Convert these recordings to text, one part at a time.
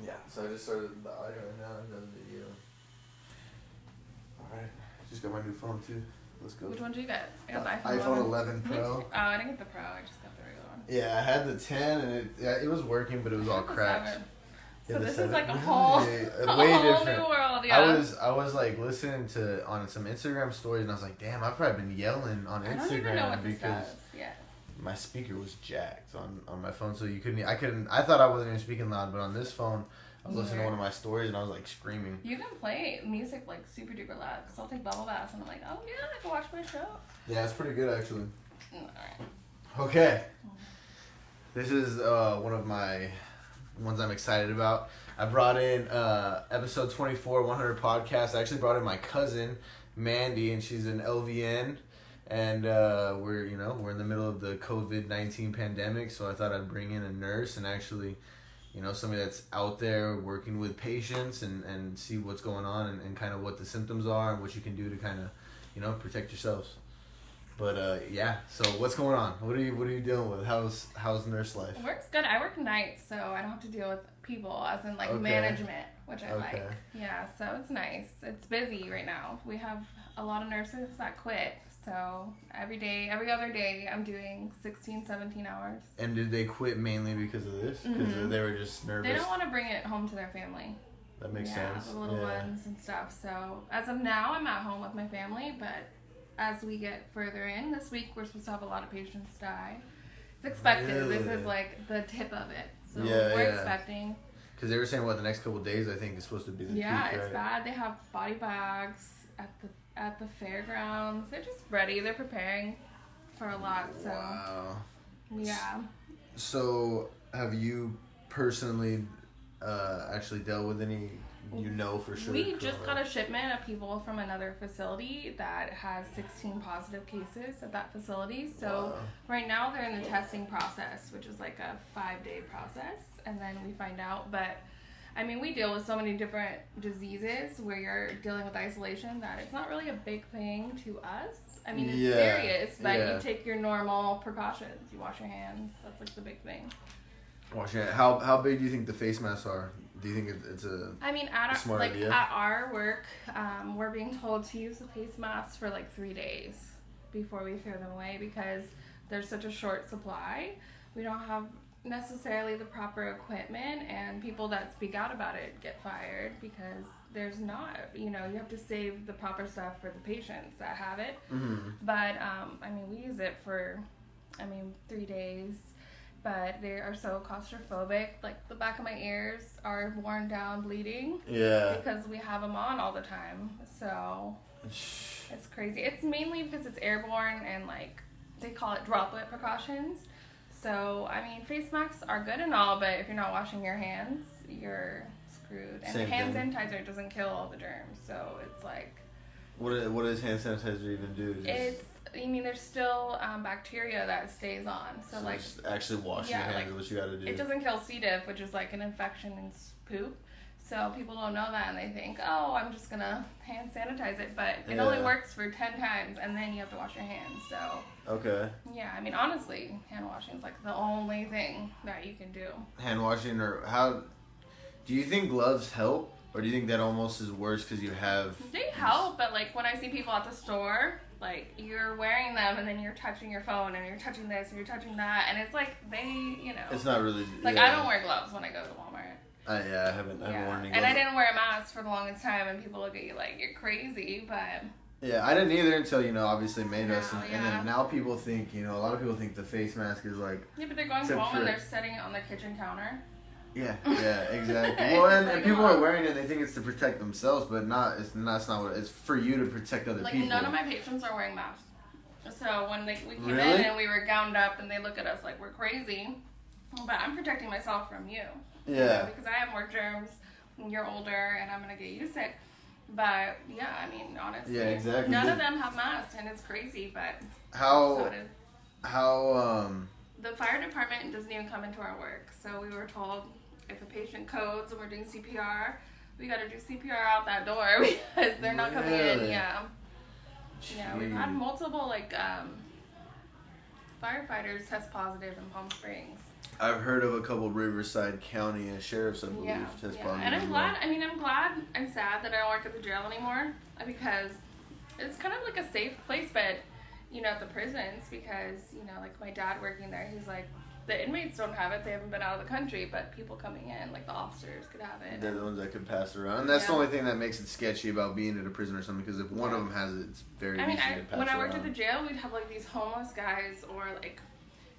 Yeah, so I just started the audio right now and done the video. Alright, just got my new phone too. Let's go. Which one did you get? I got the iPhone 11 Pro. Oh, I didn't get the Pro. I just got the regular one. Yeah, I had the 10 and it was working, but it was all cracked. So this is like a whole, way whole different. new world, yeah. I was like listening to on some Instagram stories and I was like, damn, I've probably been yelling on Instagram I don't even know what this does. Yeah. My speaker was jacked on my phone, so I thought I wasn't even speaking loud, but on this phone, I was listening to one of my stories and I was like screaming. You can play music like super duper loud because I'll take bubble baths and I'm like, oh yeah, I can watch my show. Yeah, it's pretty good actually. Alright. Okay. This is one of my ones I'm excited about. I brought in episode 24, 100 podcast. I actually brought in my cousin, Mandy, and she's an LVN. And we're in the middle of the COVID-19 pandemic, so I thought I'd bring in a nurse and actually, somebody that's out there working with patients and see what's going on and kind of what the symptoms are and what you can do to kind of, protect yourselves. But yeah, so what's going on? What are you dealing with? How's nurse life? Work's good. I work nights, so I don't have to deal with people, as in management, which I like. Yeah, so it's nice. It's busy right now. We have a lot of nurses that quit. So every other day, I'm doing 16, 17 hours. And did they quit mainly because of this? Because they were just nervous? They don't want to bring it home to their family. That makes sense. The little ones and stuff. So as of now, I'm at home with my family, but as we get further in, this week we're supposed to have a lot of patients die. It's expected. Really? This is like the tip of it. So we're expecting. Because they were saying, the next couple of days, I think, is supposed to be the peak, right? It's bad. They have body bags at the fairgrounds. They're just ready. They're preparing for a lot. So wow. Yeah. So have you personally actually dealt with any, for sure? We just got a shipment of people from another facility that has 16 positive cases at that facility. So right now they're in the testing process, which is like a 5-day process, and then we find out. But I mean, we deal with so many different diseases where you're dealing with isolation that it's not really a big thing to us. I mean, it's serious, but you take your normal precautions. You wash your hands. That's like the big thing. Wash your hands. How big do you think the face masks are? Do you think it's a smart idea? At our work, we're being told to use the face masks for like 3 days before we throw them away because there's such a short supply. We don't have necessarily the proper equipment, and people that speak out about it get fired because there's not, you have to save the proper stuff for the patients that have it. But we use it for 3 days, but they are so claustrophobic. Like the back of my ears are worn down, bleeding, because we have them on all the time. So it's crazy. It's mainly because it's airborne and like they call it droplet precautions. So, face masks are good and all, but if you're not washing your hands, you're screwed. And hand sanitizer doesn't kill all the germs, so it's like... What does hand sanitizer even do? There's still bacteria that stays on. So like... Just actually washing your hands is what you gotta do. It doesn't kill C. diff, which is like an infection in poop. So people don't know that and they think, oh, I'm just gonna hand sanitize it, but it only works for 10 times and then you have to wash your hands, so. Okay. Yeah, honestly, hand washing is like the only thing that you can do. Hand washing, or how, do you think gloves help? Or do you think that almost is worse because you have... They help, but like when I see people at the store, like you're wearing them and then you're touching your phone and you're touching this and you're touching that, and it's like It's not really... Like I don't wear gloves when I go to Walmart. I haven't worn any gloves. And I didn't wear a mask for the longest time, and people look at you like you're crazy, but... Yeah, I didn't either until, obviously made us. And then now people think, a lot of people think the face mask is like... Yeah, but they're going home and they're setting it on their kitchen counter. Yeah, exactly. Well, and people are wearing it, they think it's to protect themselves, but that's not what it's for you to protect other people. Like, none of my patients are wearing masks. So when we came in and we were gowned up and they look at us like we're crazy, but I'm protecting myself from you. Yeah. Because I have more germs and you're older and I'm going to get you sick. But, honestly, none of them have masks and it's crazy, but... The fire department doesn't even come into our work. So we were told if a patient codes and we're doing CPR, we got to do CPR out that door because they're not coming in. Yeah. Jeez. Yeah, we've had multiple, firefighters test positive in Palm Springs. I've heard of a couple Riverside County sheriffs, I believe, test positive. And I'm glad. I mean, I'm sad that I don't work at the jail anymore because it's kind of like a safe place, but at the prisons because like my dad working there, he's like, the inmates don't have it. They haven't been out of the country, but people coming in, like the officers, could have it. They're the ones that could pass it around. And that's the only thing that makes it sketchy about being at a prison or something, because if one of them has it, it's very easy to pass it around. When I worked at the jail, we'd have like these homeless guys or like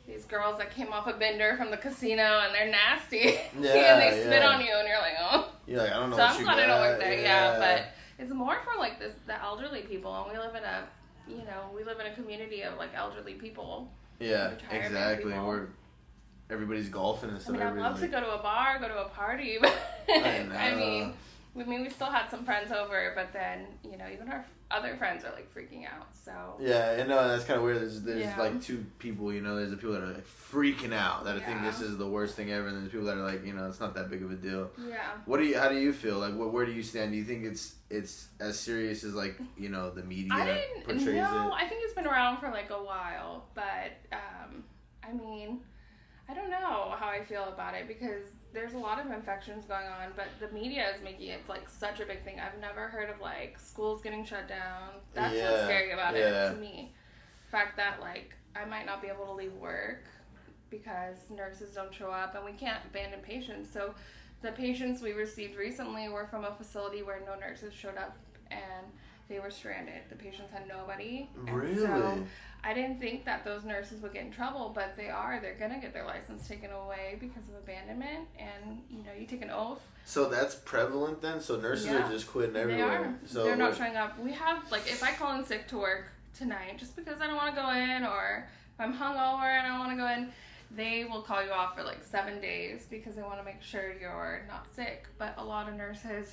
these girls that came off a bender from the casino and they're nasty. And they spit on you and you're like, oh. You're like, I don't know so what I'm you glad got. I don't work there, but it's more for like the elderly people, and we live in a community of like elderly people. Yeah, exactly. Where everybody's golfing and stuff. I'd love to go to a bar, go to a party, but I mean, we still had some friends over, but then, even our other friends are like freaking out, so. Yeah, and that's kind of weird. There's like two people, there's the people that are like freaking out, that I think this is the worst thing ever, and then there's people that are like, it's not that big of a deal. Yeah. How do you feel? Like, where do you stand? Do you think it's as serious as like, the media portrays it? No, I think it's been around for like a while, but, I mean, I don't know how I feel about it because there's a lot of infections going on, but the media is making it like such a big thing. I've never heard of like schools getting shut down. That's what's scary about it to me. The fact that like I might not be able to leave work because nurses don't show up and we can't abandon patients. So the patients we received recently were from a facility where no nurses showed up and they were stranded. The patients had nobody. Really? So I didn't think that those nurses would get in trouble, but they are. They're going to get their license taken away because of abandonment, and, you take an oath. So that's prevalent then? So nurses are just quitting everywhere? They are. So they're not showing up. We have, like, if I call in sick to work tonight just because I don't want to go in, or if I'm hungover and I don't want to go in, they will call you off for, like, 7 days because they want to make sure you're not sick. But a lot of nurses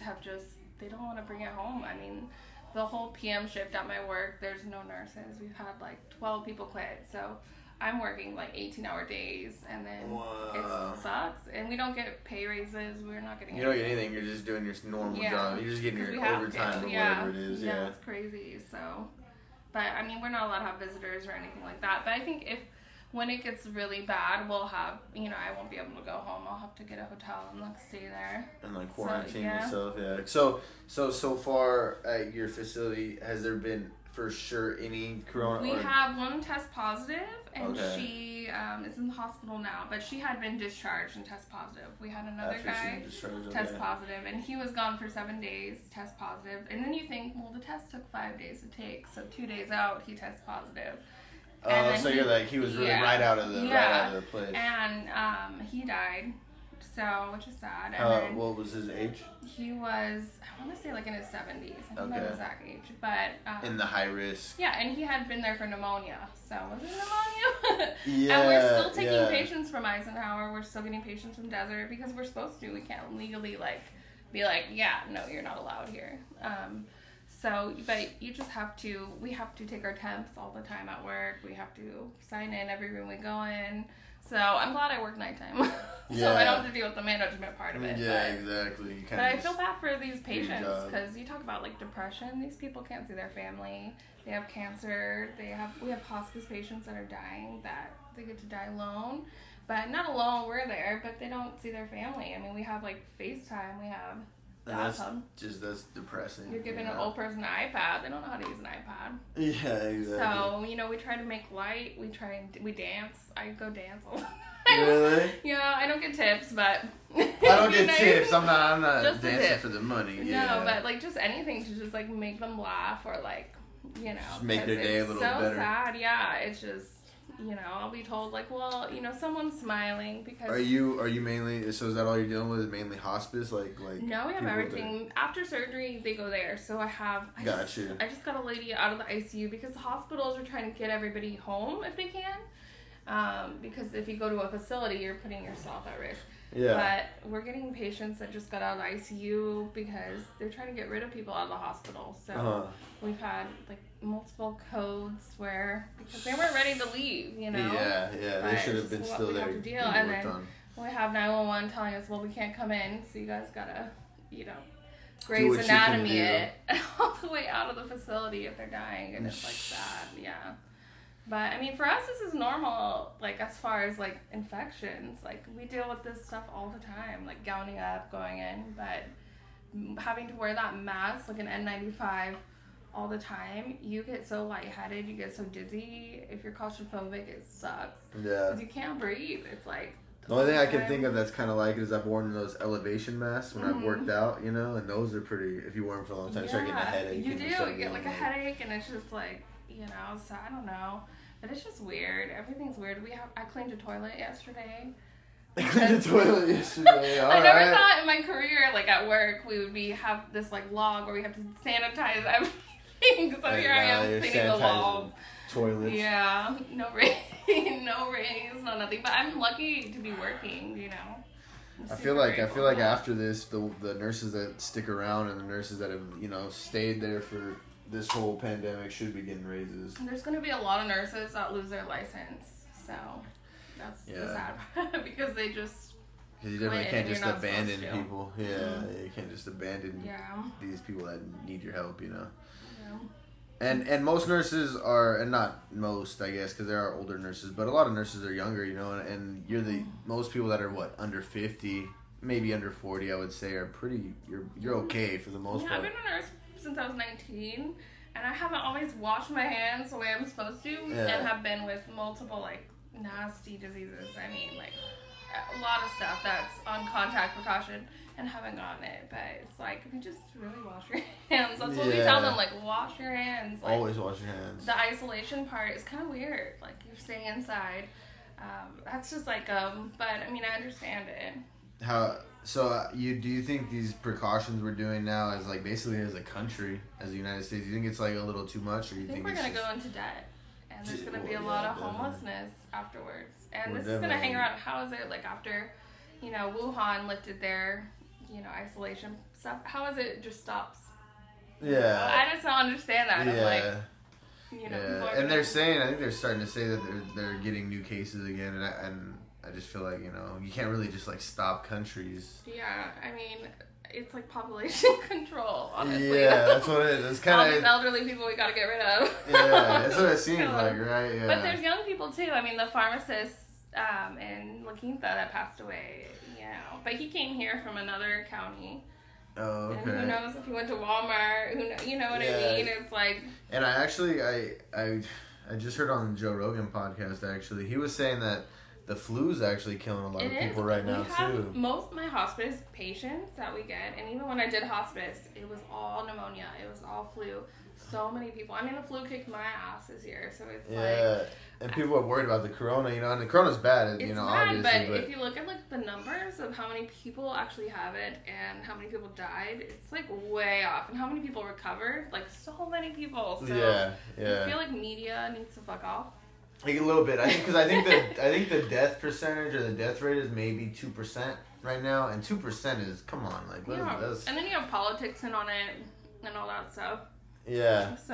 they don't want to bring it home. I mean, the whole PM shift at my work, there's no nurses. We've had like 12 people quit. So I'm working like 18-hour days, and then it sucks. And we don't get pay raises. We're not getting. You don't get anything. You're just doing your normal job. You're just getting your overtime or whatever it is. Yeah, it's crazy. So, but I mean, we're not allowed to have visitors or anything like that. But I think when it gets really bad, we'll have, I won't be able to go home. I'll have to get a hotel and like stay there. And like quarantine yourself, So far at your facility, has there been for sure any corona? We have one test positive, and she is in the hospital now, but she had been discharged and test positive. We had another guy test positive, and he was gone for 7 days, test positive. And then you think, well, the test took 5 days to take, so 2 days out, he tests positive. So you're like, he was really right out of the place. And he died, which is sad. And what was his age? He was, I want to say like in his 70s. I don't know his exact age, but in the high risk. Yeah, and he had been there for pneumonia. So was it pneumonia? Yeah. And we're still taking patients from Eisenhower. We're still getting patients from Desert because we're supposed to. We can't legally be like, no, you're not allowed here. So, but you just we have to take our temps all the time at work. We have to sign in every room we go in. So I'm glad I work nighttime. So I don't have to deal with the management part of it. Yeah, exactly. But I feel bad for these patients because you talk about like depression. These people can't see their family. They have cancer. We have hospice patients that are dying that they get to die alone. But not alone, we're there, but they don't see their family. I mean, we have like FaceTime. We have that's depressing. You're giving an old person an iPad. They don't know how to use an iPad. Yeah, exactly. So, we try to make light. We dance. I go dance all the time. Really? Yeah, I don't get tips, but... I don't get tips. I'm not just dancing for the money. Yeah. No, but like just anything to just like make them laugh or like, just make their day a little better. It's so sad. Yeah, it's just... I'll be told like, well, someone's smiling because. Are you mainly? So is that all you're dealing with? Is mainly hospice, like? No, we have everything. After surgery, they go there. So I just got a lady out of the ICU because the hospitals are trying to get everybody home if they can. Because if you go to a facility, you're putting yourself at risk. Yeah. But we're getting patients that just got out of the ICU because they're trying to get rid of people out of the hospital. So we've had like multiple codes because they weren't ready to leave, Yeah, they should have been still there. And then we have 911 telling us, well, we can't come in, so you guys gotta, Grey's Anatomy it all the way out of the facility if they're dying, and it's like sad, yeah. But I mean, for us, this is normal. Like as far as like infections, like we deal with this stuff all the time, like gowning up, going in, but having to wear that mask, like an N95, all the time, you get so lightheaded, you get so dizzy. If you're claustrophobic, it sucks. Yeah. Because you can't breathe. It's like the only thing I can think of that's kind of like it is I've worn those elevation masks when I've worked out, you know, and those are pretty. If you wear them for a long time, you start getting a headache. You do. You get like a headache, and it's just like, you know. So I don't know. But it's just weird. Everything's weird. I cleaned a toilet yesterday. I cleaned a toilet yesterday. I never thought in my career, like at work, we would have this like log where we have to sanitize everything. So here I am cleaning the walls. Toilets. Yeah. No rain, no rains, no nothing. But I'm lucky to be working. You know. I feel like after this, the nurses that stick around and the nurses that have, you know, stayed there for this whole pandemic should be getting raises. There's going to be a lot of nurses that lose their license, so that's the sad part, because they just... Because you definitely can't just abandon people. Yeah, you can't just abandon these people that need your help, you know. Yeah. And most nurses are, and not most, I guess, because there are older nurses, but a lot of nurses are younger, you know, and you're most people that are, under 50, maybe under 40, I would say, are pretty, you're okay for the most part. I've been a nurse since I was 19, and I haven't always washed my hands the way I'm supposed to, and have been with multiple, like, nasty diseases. I mean, like, a lot of stuff that's on contact precaution, and haven't gotten it. But it's like, if you just really wash your hands, that's what we tell them, like, wash your hands. Like, always wash your hands. The isolation part is kind of weird. Like, you're staying inside. That's just like, but, I mean, I understand it. So do you think these precautions we're doing now as like basically as a country, as the United States, do you think it's like a little too much, or do you think we're gonna go into debt, and there's gonna be a lot of homelessness afterwards, and this is gonna hang around. How is it like after, you know, Wuhan lifted their, you know, isolation stuff? How is it just stops? Yeah, I just don't understand that. Yeah. Like, you know, and they're saying, I think they're starting to say that they're getting new cases again, and I just feel like, you know, you can't really just like stop countries. Yeah, I mean, it's like population control, honestly. Yeah, that's what it is. It's kind of all these elderly people we gotta get rid of. Yeah, that's what it seems like, right? Yeah. But there's young people too. I mean, the pharmacist in La Quinta that passed away, you know, but he came here from another county. Oh, okay. And who knows if he went to Walmart? You know what I mean? It's like. And I actually, I just heard on the Joe Rogan podcast. Actually, he was saying that the flu's actually killing a lot of people right now too. Most of my hospice patients that we get, and even when I did hospice, it was all pneumonia. It was all flu. So many people. I mean, the flu kicked my ass this year, so it's like. And people are worried about the corona, you know, and the corona's bad, you know, bad, obviously. But if you look at like the numbers of how many people actually have it and how many people died, it's like way off. And how many people recovered? Like so many people. So I feel like media needs to fuck off. Like a little bit, I think the death percentage or the death rate is maybe 2% right now, and 2% is, come on, like that's... And then you have politics in on it and all that stuff. Yeah. So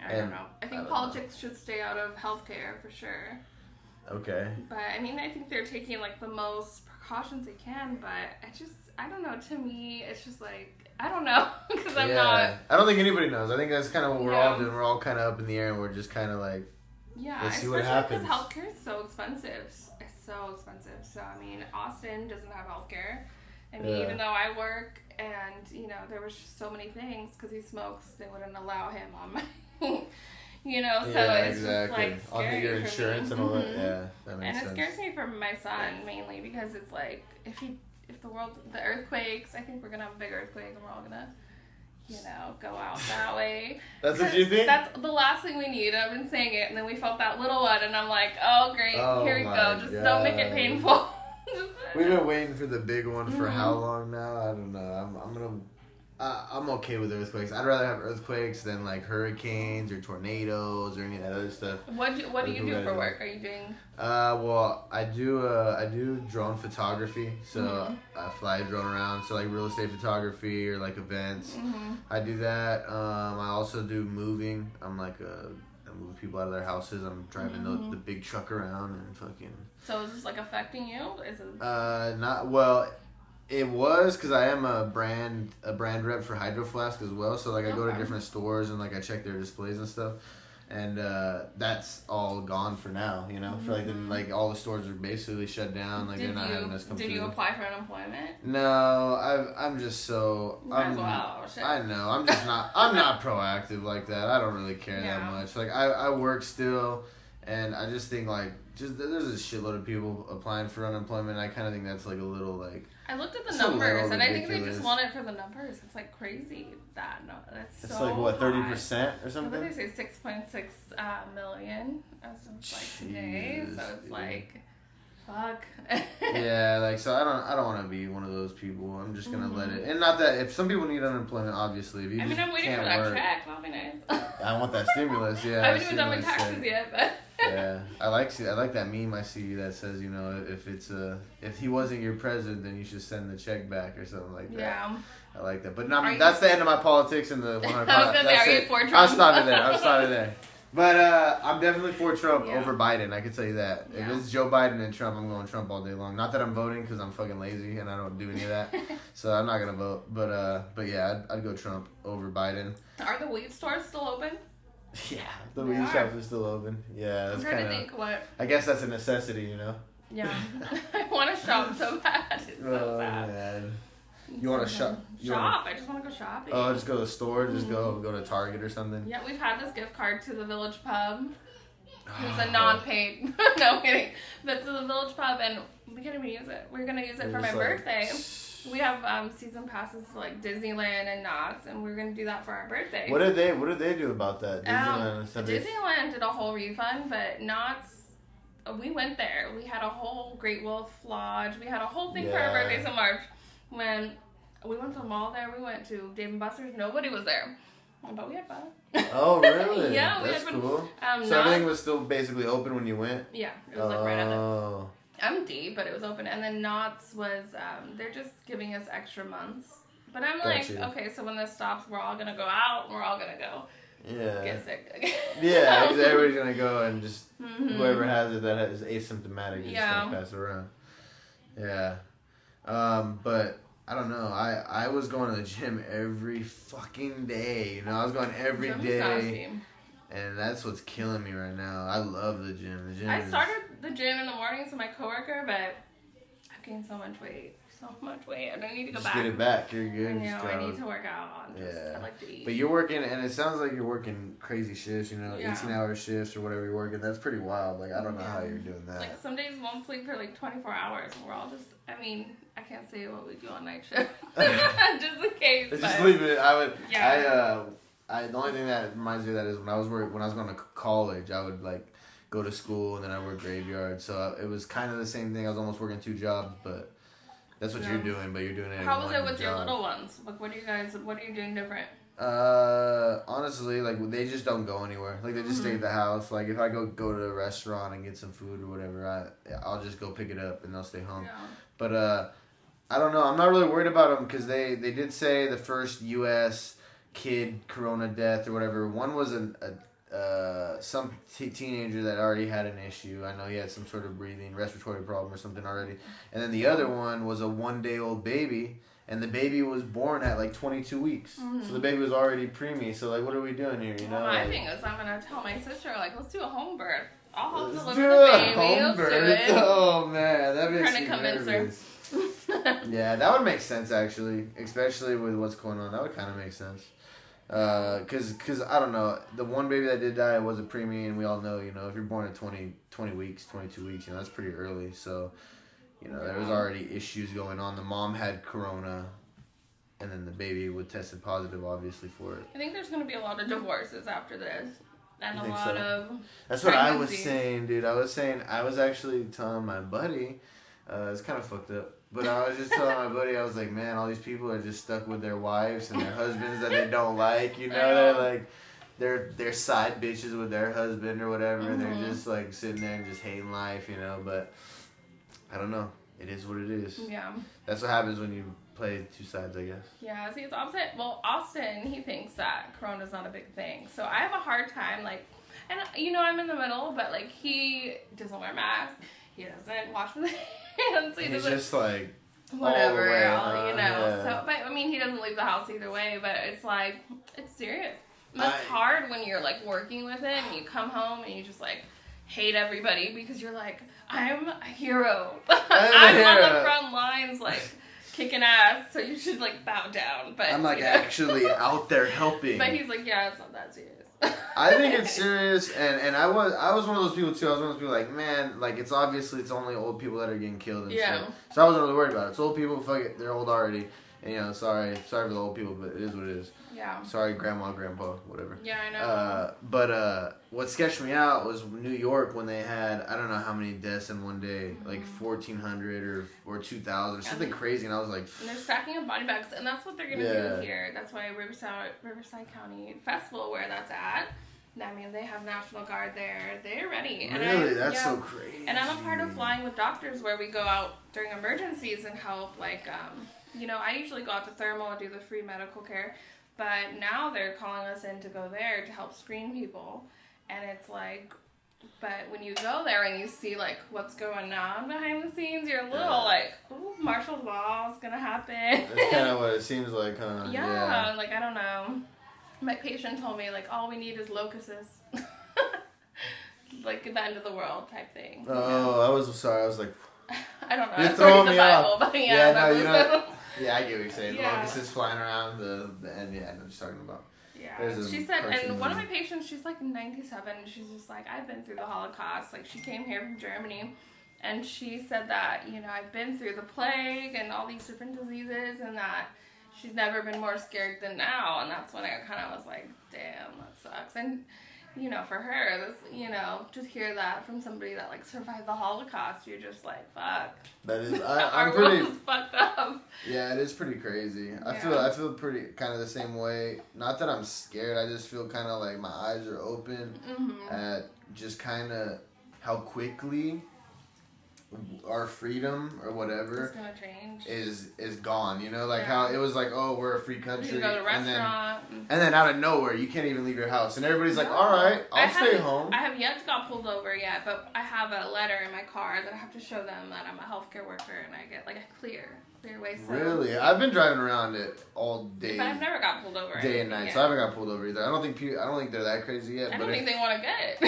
I don't know. I think politics should stay out of healthcare for sure. Okay. But I mean, I think they're taking like the most precautions they can, but I don't know. To me, it's just like, I don't know, because I'm not. I don't think anybody knows. I think that's kind of what we're all doing. We're all kind of up in the air, and we're just kind of like. Yeah, let's see what happens. Because healthcare is so expensive. It's so expensive. So, I mean, Austin doesn't have healthcare. I mean, even though I work and, you know, there was just so many things, because he smokes, they wouldn't allow him on my, you know, so it's just, like, scary on your insurance and all that. Yeah, that makes sense. And it scares me for my son, mainly, because it's like, if the earthquakes, I think we're going to have a big earthquake, and we're all going to, you know, go out that way. That's what you think? That's the last thing we need. I've been saying it, and then we felt that little one, and I'm like, oh, great, here we go. Just don't make it painful. We've been waiting for the big one for how long now? I don't know. I'm okay with earthquakes. I'd rather have earthquakes than like hurricanes or tornadoes or any of that other stuff. What do you do for work? Are you doing? Well, I do drone photography. So I fly a drone around. So like real estate photography or like events. I do that. I also do moving. I move people out of their houses. I'm driving the big truck around and fucking. So is this like affecting you? Is it? Not well. It was, because I am a brand rep for Hydro Flask as well. So like I go to different stores and like I check their displays and stuff. And that's all gone for now, you know. For like all the stores are basically shut down. Like they're not having us come. Did you apply for unemployment? No, I'm just so. Shit. I know. I'm just not. I'm not proactive like that. I don't really care that much. Like I work still, and I just think like there's a shitload of people applying for unemployment. I kind of think that's like a little like. I looked at the numbers, and I think they just want it for the numbers. It's like crazy that that's it's so. It's like what 30% or something. I think they say 6.6 million as of like today, so it's like, fuck. Yeah, like so I don't want to be one of those people. I'm just gonna let it. And not that if some people need unemployment, obviously. If you I'm waiting for that check. That'll be nice. I want that stimulus. Yeah. I haven't even done my taxes yet, but. Yeah, I like that meme I see that says, you know, if he wasn't your president, then you should send the check back or something like that. Yeah. I like that, but that's the end of my politics and the 100. I was gonna say, are you for Trump? I'll stop it there. But I'm definitely for Trump over Biden. I can tell you that. Yeah. If it's Joe Biden and Trump, I'm going Trump all day long. Not that I'm voting because I'm fucking lazy and I don't do any of that, so I'm not gonna vote. But yeah, I'd go Trump over Biden. Are the weed stores still open? Yeah, the weed shops are still open. Yeah, that's kind of. think what. I guess that's a necessity, you know. Yeah, I want to shop so bad. It's so sad. Man. You want to shop? I just want to go shopping. Oh, just go to the store. Just go to Target or something. Yeah, we've had this gift card to the Village Pub. It's a non-paid. No, I'm kidding. But to the Village Pub, and we can't even use it. We're gonna use it for my birthday. We have season passes to like Disneyland and Knott's, and we're gonna do that for our birthday. What did they do about that? Disneyland did a whole refund, but Knott's, we went there. We had a whole Great Wolf Lodge. We had a whole thing for our birthdays in March. When we went to the mall there, we went to Dave & Buster's. Nobody was there, but we had fun. Oh really? Yeah, that's cool. So Knott's, everything was still basically open when you went. Yeah, it was like right at the. Empty, but it was open. And then Knott's was, they're just giving us extra months. But I'm okay, so when this stops, we're all going to go out, and we're all going to go get sick. Yeah, everybody's going to go and just, whoever has it that is asymptomatic is going to pass it around. Yeah. But, I don't know, I was going to the gym every fucking day, you know, I was going every day. And that's what's killing me right now. I love the gym. I started the gym in the mornings with my coworker, but I've gained so much weight. I don't need to go back. Just get it back. You're good. I know. I need to work out. I like to eat. But you're working, and it sounds like you're working crazy shifts, you know, 18-hour shifts or whatever you're working. That's pretty wild. Like, I don't know how you're doing that. Like, some days won't sleep for like 24 hours, and we're all just, I mean, I can't say what we do on night shift. Just in case. Just leave it. The only thing that reminds me of that is when I was going to college, I would like go to school and then I work graveyard. So it was kind of the same thing. I was almost working 2 jobs, but that's what you're doing. But you're doing it. How was it with your little ones? Like, what are you doing different? Honestly, like they just don't go anywhere. Like they just stay at the house. Like if I go to a restaurant and get some food or whatever, I'll just go pick it up and they'll stay home. Yeah. But I don't know. I'm not really worried about them because they did say the first U.S. kid corona death or whatever. One was some teenager that already had an issue. I know he had some sort of breathing respiratory problem or something already. And then the other one was a 1-day-old baby, and the baby was born at like 22 weeks. So the baby was already preemie. So like, what are we doing here? You know. My thing is, I'm gonna tell my sister like, let's do a home birth. I'll help deliver the baby. Home birth. Oh man, that makes me nervous. Yeah, that would make sense actually, especially with what's going on. That would kind of make sense. Cause I don't know, the one baby that did die was a preemie, and we all know, you know, if you're born at 20 weeks, 22 weeks, you know, that's pretty early. So, you know, there was already issues going on. The mom had corona, and then the baby was tested positive, obviously, for it. I think there's going to be a lot of divorces after this. And a lot of That's what I was saying, dude. I was actually telling my buddy, it's kind of fucked up. But I was just telling my buddy, I was like, man, all these people are just stuck with their wives and their husbands that they don't like, you know? They're like, they're side bitches with their husband or whatever, and they're just like sitting there and just hating life, you know? But I don't know. It is what it is. Yeah. That's what happens when you play 2 sides, I guess. Yeah, see, it's opposite. Well, Austin, he thinks that corona's not a big thing. So I have a hard time, like, and, you know, I'm in the middle, but, like, he doesn't wear masks. He doesn't wash his hands. He's just like whatever, you know. Yeah. So, but I mean, he doesn't leave the house either way. But it's like it's serious. It's hard when you're like working with it and you come home and you just like hate everybody because you're like, I'm a hero. I'm on the front lines like kicking ass, so you should like bow down. But I'm like actually out there helping. But he's like, yeah, it's not that serious. I think it's serious, and I was one of those people too. I was one of those people like, man, like it's only old people that are getting killed and shit. So I wasn't really worried about it. It's old people, fuck it, they're old already. And you know, sorry for the old people, but it is what it is. Yeah. Sorry, grandma, grandpa, whatever. Yeah, I know. But what sketched me out was New York when they had, I don't know how many deaths in one day, like 1,400 or 2,000 or something crazy, and I was like... And they're stacking up body bags, and that's what they're going to do here. That's why Riverside County Festival, where that's at, I mean, they have National Guard there. They're ready. And really? That's so crazy. And I'm a part of Flying with Doctors, where we go out during emergencies and help, like, you know, I usually go out to Thermal and do the free medical care. But now they're calling us in to go there to help screen people. And it's like, but when you go there and you see, like, what's going on behind the scenes, you're a little like, ooh, martial law is going to happen. That's kind of what it seems like, huh? Yeah, like, I don't know. My patient told me, like, all we need is locusts. Like, the end of the world type thing. Oh, I was sorry. I was like... I don't know. You're throwing me off. But yeah, no, you know... Yeah, I get what you're saying. Yeah. Locusts flying around the end. Yeah, I know what you're talking about. Yeah. She said, and one of my patients, she's like 97. She's just like, I've been through the Holocaust. Like, she came here from Germany, and she said that, you know, I've been through the plague and all these different diseases, and that she's never been more scared than now. And that's when I kind of was like, damn, that sucks. And you know, for her, this, you know, just hear that from somebody that like survived the Holocaust, you're just like, fuck. That is, I'm pretty. World is fucked up. Yeah, it is pretty crazy. Yeah. I feel pretty kind of the same way. Not that I'm scared. I just feel kind of like my eyes are open at just kind of how quickly our freedom or whatever is gone, you know, like how it was like, oh, we're a free country, you go to a restaurant, and then out of nowhere you can't even leave your house, and everybody's like, all right, I'll stay home. I have yet to got pulled over yet, but I have a letter in my car that I have to show them that I'm a healthcare worker, and I get like a clear way. So. Really? I've been driving around it all day. But I've never got pulled over. Day and night, so I haven't got pulled over either. I don't think they're that crazy yet. I don't think they want to get it.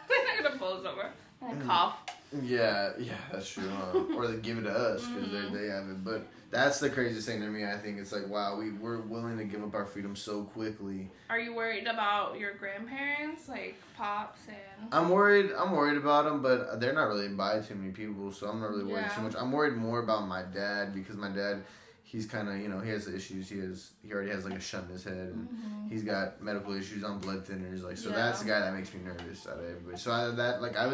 They're not gonna pull us over. And cough. Yeah, that's true. Or they give it to us because they have it. But that's the craziest thing to me. I think it's like, wow, we're willing to give up our freedom so quickly. Are you worried about your grandparents, like pops and? I'm worried about them, but they're not really by too many people, so I'm not really worried too much. I'm worried more about my dad because my dad, he's kind of, you know, he has issues. He already has like a shunt in his head, and he's got medical issues on blood thinners. Like, so that's the guy that makes me nervous out of everybody. So I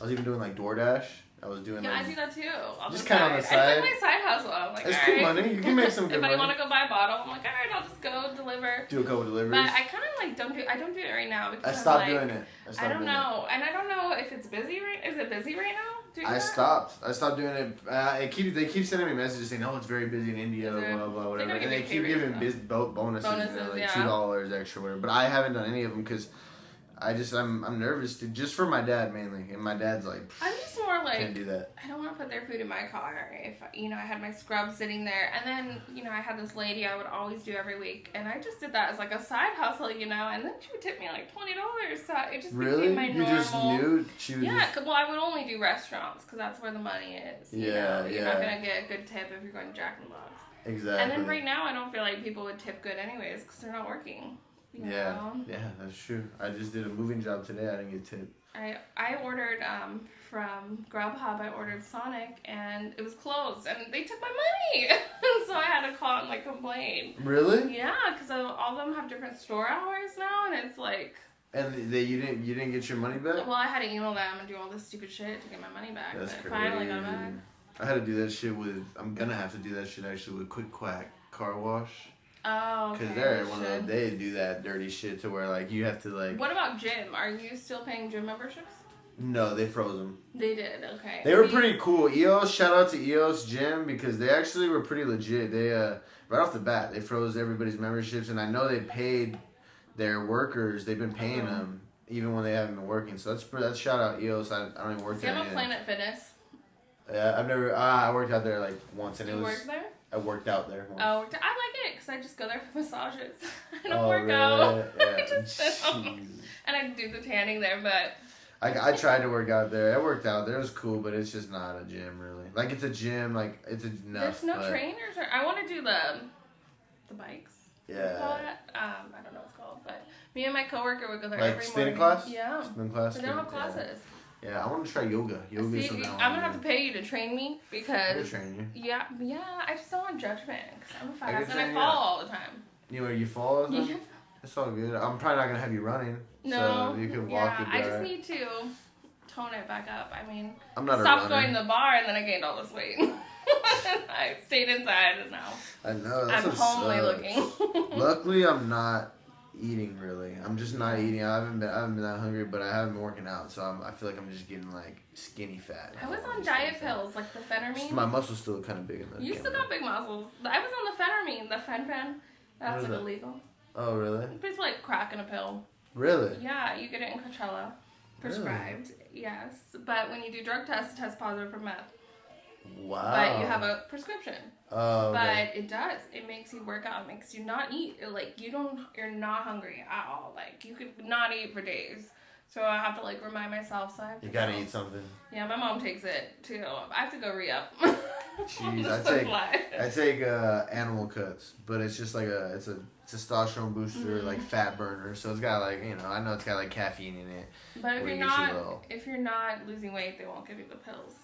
was even doing like DoorDash. I was doing I do that too. Just kind of on the side. It's like my side hustle. I'm like, it's cool money. You can make some good money. If I want to go buy a bottle, I'm like, all right, I'll just go deliver. Do a couple deliveries. But I kind of like I don't do it right now because I stopped doing it. I don't know, and I don't know if it's busy. Is it busy right now? I stopped doing it. They keep sending me messages saying, "Oh, it's very busy in India, blah blah whatever," and they keep giving bonuses, you know, like $2 extra, whatever. But I haven't done any of them because I'm nervous just for my dad mainly, and my dad's like, I'm just more like, can't do that. I don't want to put their food in my car. If you know, I had my scrub sitting there, and then you know, I had this lady I would always do every week, and I just did that as like a side hustle, you know, and then she would tip me like $20, so it just became my normal. You just knew she was. Yeah, well, I would only do restaurants because that's where the money is. You know? You're not gonna get a good tip if you're going to Jack in the Box. Exactly. And then right now, I don't feel like people would tip good anyways because they're not working. You know? Yeah, that's true. I just did a moving job today. I didn't get tipped. I ordered from Grubhub. I ordered Sonic, and it was closed, and they took my money. So I had to call and like complain. Really? Yeah, because all of them have different store hours now, and it's like. And you didn't get your money back? Well, I had to email them and do all this stupid shit to get my money back. That's but crazy. Finally got it back. I had to do that shit with. I'm gonna have to do that shit actually with Quick Quack Car Wash. Oh, okay. Because they're one of the, they do that dirty shit to where like you have to like. What about gym? Are you still paying gym memberships? No, they froze them. They did, okay. They were pretty cool. EOS, shout out to EOS Gym because they actually were pretty legit. They right off the bat they froze everybody's memberships, and I know they paid their workers. They've been paying them even when they haven't been working. So that's shout out EOS. I don't even work there. Do you have a Planet Fitness? Yeah, I've never. I worked out there like once, and you worked there? I worked out there once. Oh, I like it because I just go there for massages. I don't work out. Yeah. I just sit home. And I do the tanning there, but... I tried to work out there. I worked out there. It was cool, but it's just not a gym, really. Like, it's a gym. Like, it's enough. There's no trainers. I want to do the bikes. Yeah. Call it? I don't know what it's called, but me and my coworker would go there like every spinning morning. class? Yeah. Spin class? But they don't have classes. Yeah, I want to try yoga. Yoga is something I'm going to have to pay you to train me because... I'll train you. Yeah, I just don't want judgment because I'm a fat I ass and I fall all the time. You fall all the time? Yeah. It's all good. I'm probably not going to have you running. No. So you can walk. I just need to tone it back up. I mean, I'm not stopped going to the bar and then I gained all this weight. I stayed inside and now I know. That's I'm homely looking. Luckily, I'm not eating really. I'm just not eating. I haven't been that hungry, but I haven't been working out, so I feel like I'm just getting like skinny fat. I was on diet pills like the phentermine. My muscles still kind of big in the You still got big muscles. I was on the phentermine, the fen. That's like illegal. Oh really? It's basically like crack in a pill. Really? Yeah, you get it in Coachella. Prescribed, yes. But when you do drug tests, it tests positive for meth. Wow. But you have a prescription. Oh, okay. But it does. It makes you work out. It makes you not eat. Like, you're not hungry at all. Like, you could not eat for days. So I have to, like, remind myself. So I have to gotta eat something. Yeah, my mom takes it, too. I have to go re-up. Jeez, I take animal cuts, but it's just like it's a testosterone booster, like fat burner. So it's got like, I know it's got like caffeine in it. But if you're not losing weight, they won't give you the pills.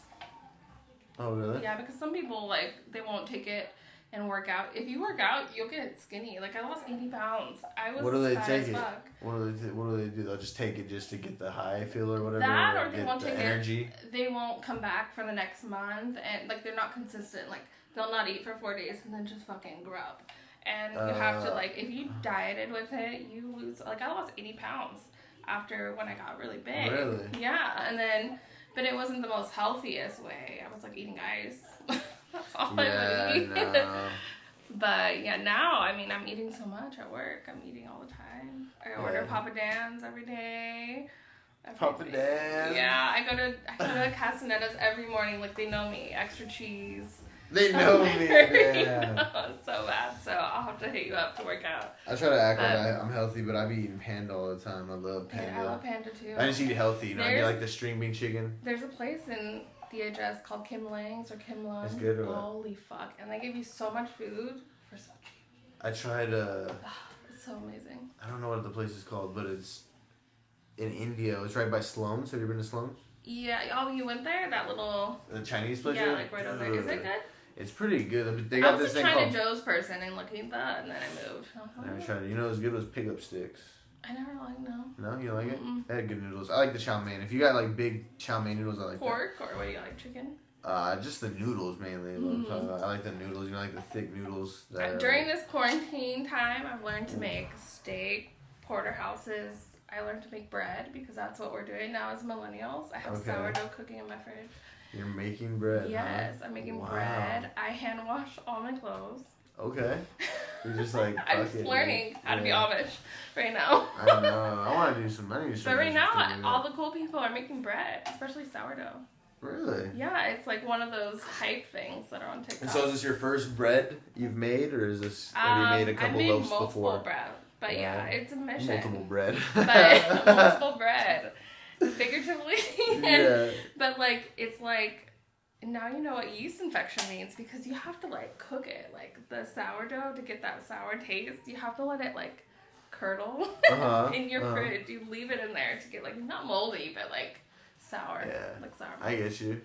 Oh really? Yeah, because some people like they won't take it and work out. If you work out, you'll get skinny. Like I lost 80 pounds. I was fat as fuck. What do they do? They'll just take it just to get the high feel or whatever. That or they won't take energy. They won't come back for the next month and like they're not consistent. Like they'll not eat for 4 days and then just fucking grub. And you have to like if you dieted with it, you lose like I lost 80 pounds after when I got really big. Really? Yeah, and then but it wasn't the most healthiest way. I was like eating ice. That's all I would eat. No. But yeah, now I mean I'm eating so much at work. I'm eating all the time. I order Papa Dan's every day. Papa Dan's. Yeah, I go to Castaneda's every morning. Like they know me. Extra cheese. They know me. Yeah. So bad. So I'll have to hit you up to work out. I try to act like I'm healthy, but I be eating Panda all the time. I love Panda. Yeah, I love Panda too. I just eat healthy. I get like the string bean chicken. There's a place in DHS called Kim Lang's or Kim Lung. It's good or what? Holy fuck. And they give you so much food for so cheap. I tried It's so amazing. I don't know what the place is called, but it's in India. It's right by Slums. Have you been to Slums? Yeah. Oh, you went there? That little... The Chinese place? Yeah, like right over there. Is it good? It's pretty good. They got I was this a thing China called... Joe's person and looking at that, and then I moved. I never tried it. You know what's good was pick-up sticks. I never liked no. No? You like it? They had good noodles. I like the chow mein. If you got like big chow mein noodles, I like Pork, or what do you like, chicken? Just the noodles mainly. I like the noodles. Like the thick noodles. During this quarantine time, I've learned to make steak, porterhouses. I learned to make bread because that's what we're doing now as millennials. I have sourdough cooking in my fridge. You're making bread. Yes, huh? I'm making bread. I hand wash all my clothes. Okay. You're just like. I'm just learning how to be Amish right now. I know. I want to do some. But right now, all the cool people are making bread, especially sourdough. Really? Yeah, it's like one of those hype things that are on TikTok. And so is this your first bread you've made, or is this have you made a couple loaves before? I've made multiple bread, but yeah, it's a mission. Multiple bread. But multiple bread, figuratively. Yeah. But like it's like now you know what yeast infection means because you have to like cook it like the sourdough to get that sour taste. You have to let it like curdle in your fridge. You leave it in there to get like not moldy, but like sour. Yeah. Like sour. I get you.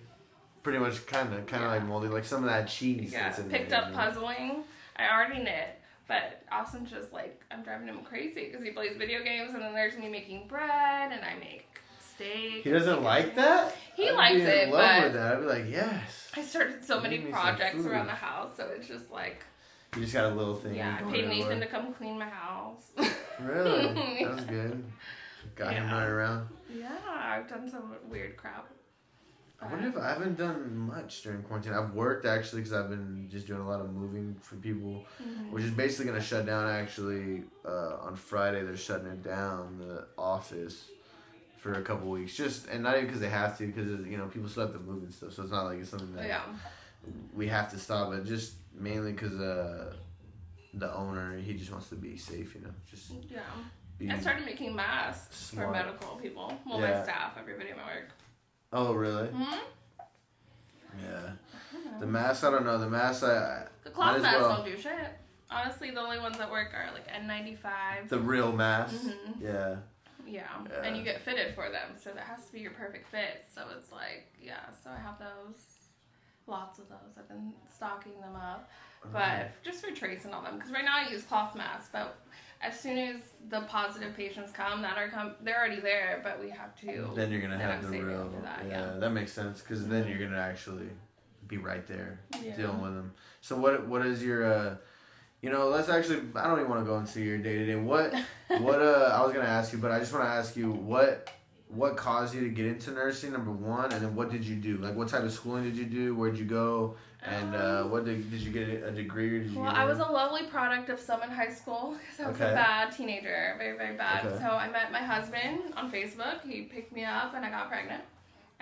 Pretty much kind of like moldy, like some of that cheese that's in picked there. Up puzzling. I already knit, but Austin's just like, I'm driving him crazy because he plays video games and then there's me making bread and I make steak. He doesn't like that? He likes it, but I'd be like, yes. I started so many projects around the house, so it's just like... You just got a little thing. Yeah, I paid Nathan to come clean my house. Really? That was good. Got him running around. Yeah, I've done some weird crap. I wonder if I haven't done much during quarantine. I've worked actually because I've been just doing a lot of moving for people, which is basically going to shut down actually on Friday. They're shutting it down, the office, for a couple weeks. And not even because they have to, because people still have to move and stuff. So it's not like it's something that we have to stop. But just mainly because the owner, he just wants to be safe, just I started making masks smart. for medical people. Well, my staff, everybody at my work. Oh, really? Mm-hmm. Yeah. The masks, I don't know. The masks, the cloth masks don't do shit. Honestly, the only ones that work are like N95. The real masks? Mm-hmm. Yeah. Yeah, and you get fitted for them, so that has to be your perfect fit. So it's like, so I have those, lots of those. I've been stocking them up, but just for trace and all them. Because right now I use cloth masks, but as soon as the positive patients come, they're already there, but we have to. Then you're gonna have the real. That makes sense, because then you're gonna actually be right there dealing with them. So what is your let's actually, I don't even want to go into your day-to-day. What I was going to ask you, but I just want to ask you, what caused you to get into nursing, number one, and then what did you do? Like, what type of schooling did you do? Where'd you go? And did you get a degree? Or did you I was a lovely product of some in high school, because I was a bad teenager, very, very bad. Okay. So I met my husband on Facebook. He picked me up, and I got pregnant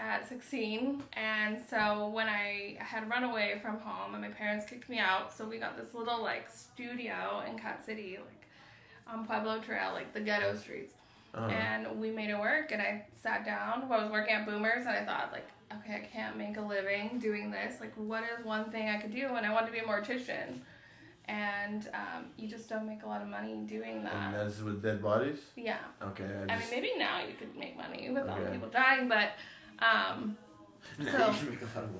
at 16, and so when I had run away from home and my parents kicked me out, so we got this little studio in Cat City, on Pueblo Trail, the ghetto streets, and we made it work. And I sat down while I was working at Boomers, and I thought okay, I can't make a living doing this, what is one thing I could do? And I wanted to be a mortician, and you just don't make a lot of money doing that. And that's with dead bodies? Yeah. Okay. I mean, maybe now you could make money with all the people dying, but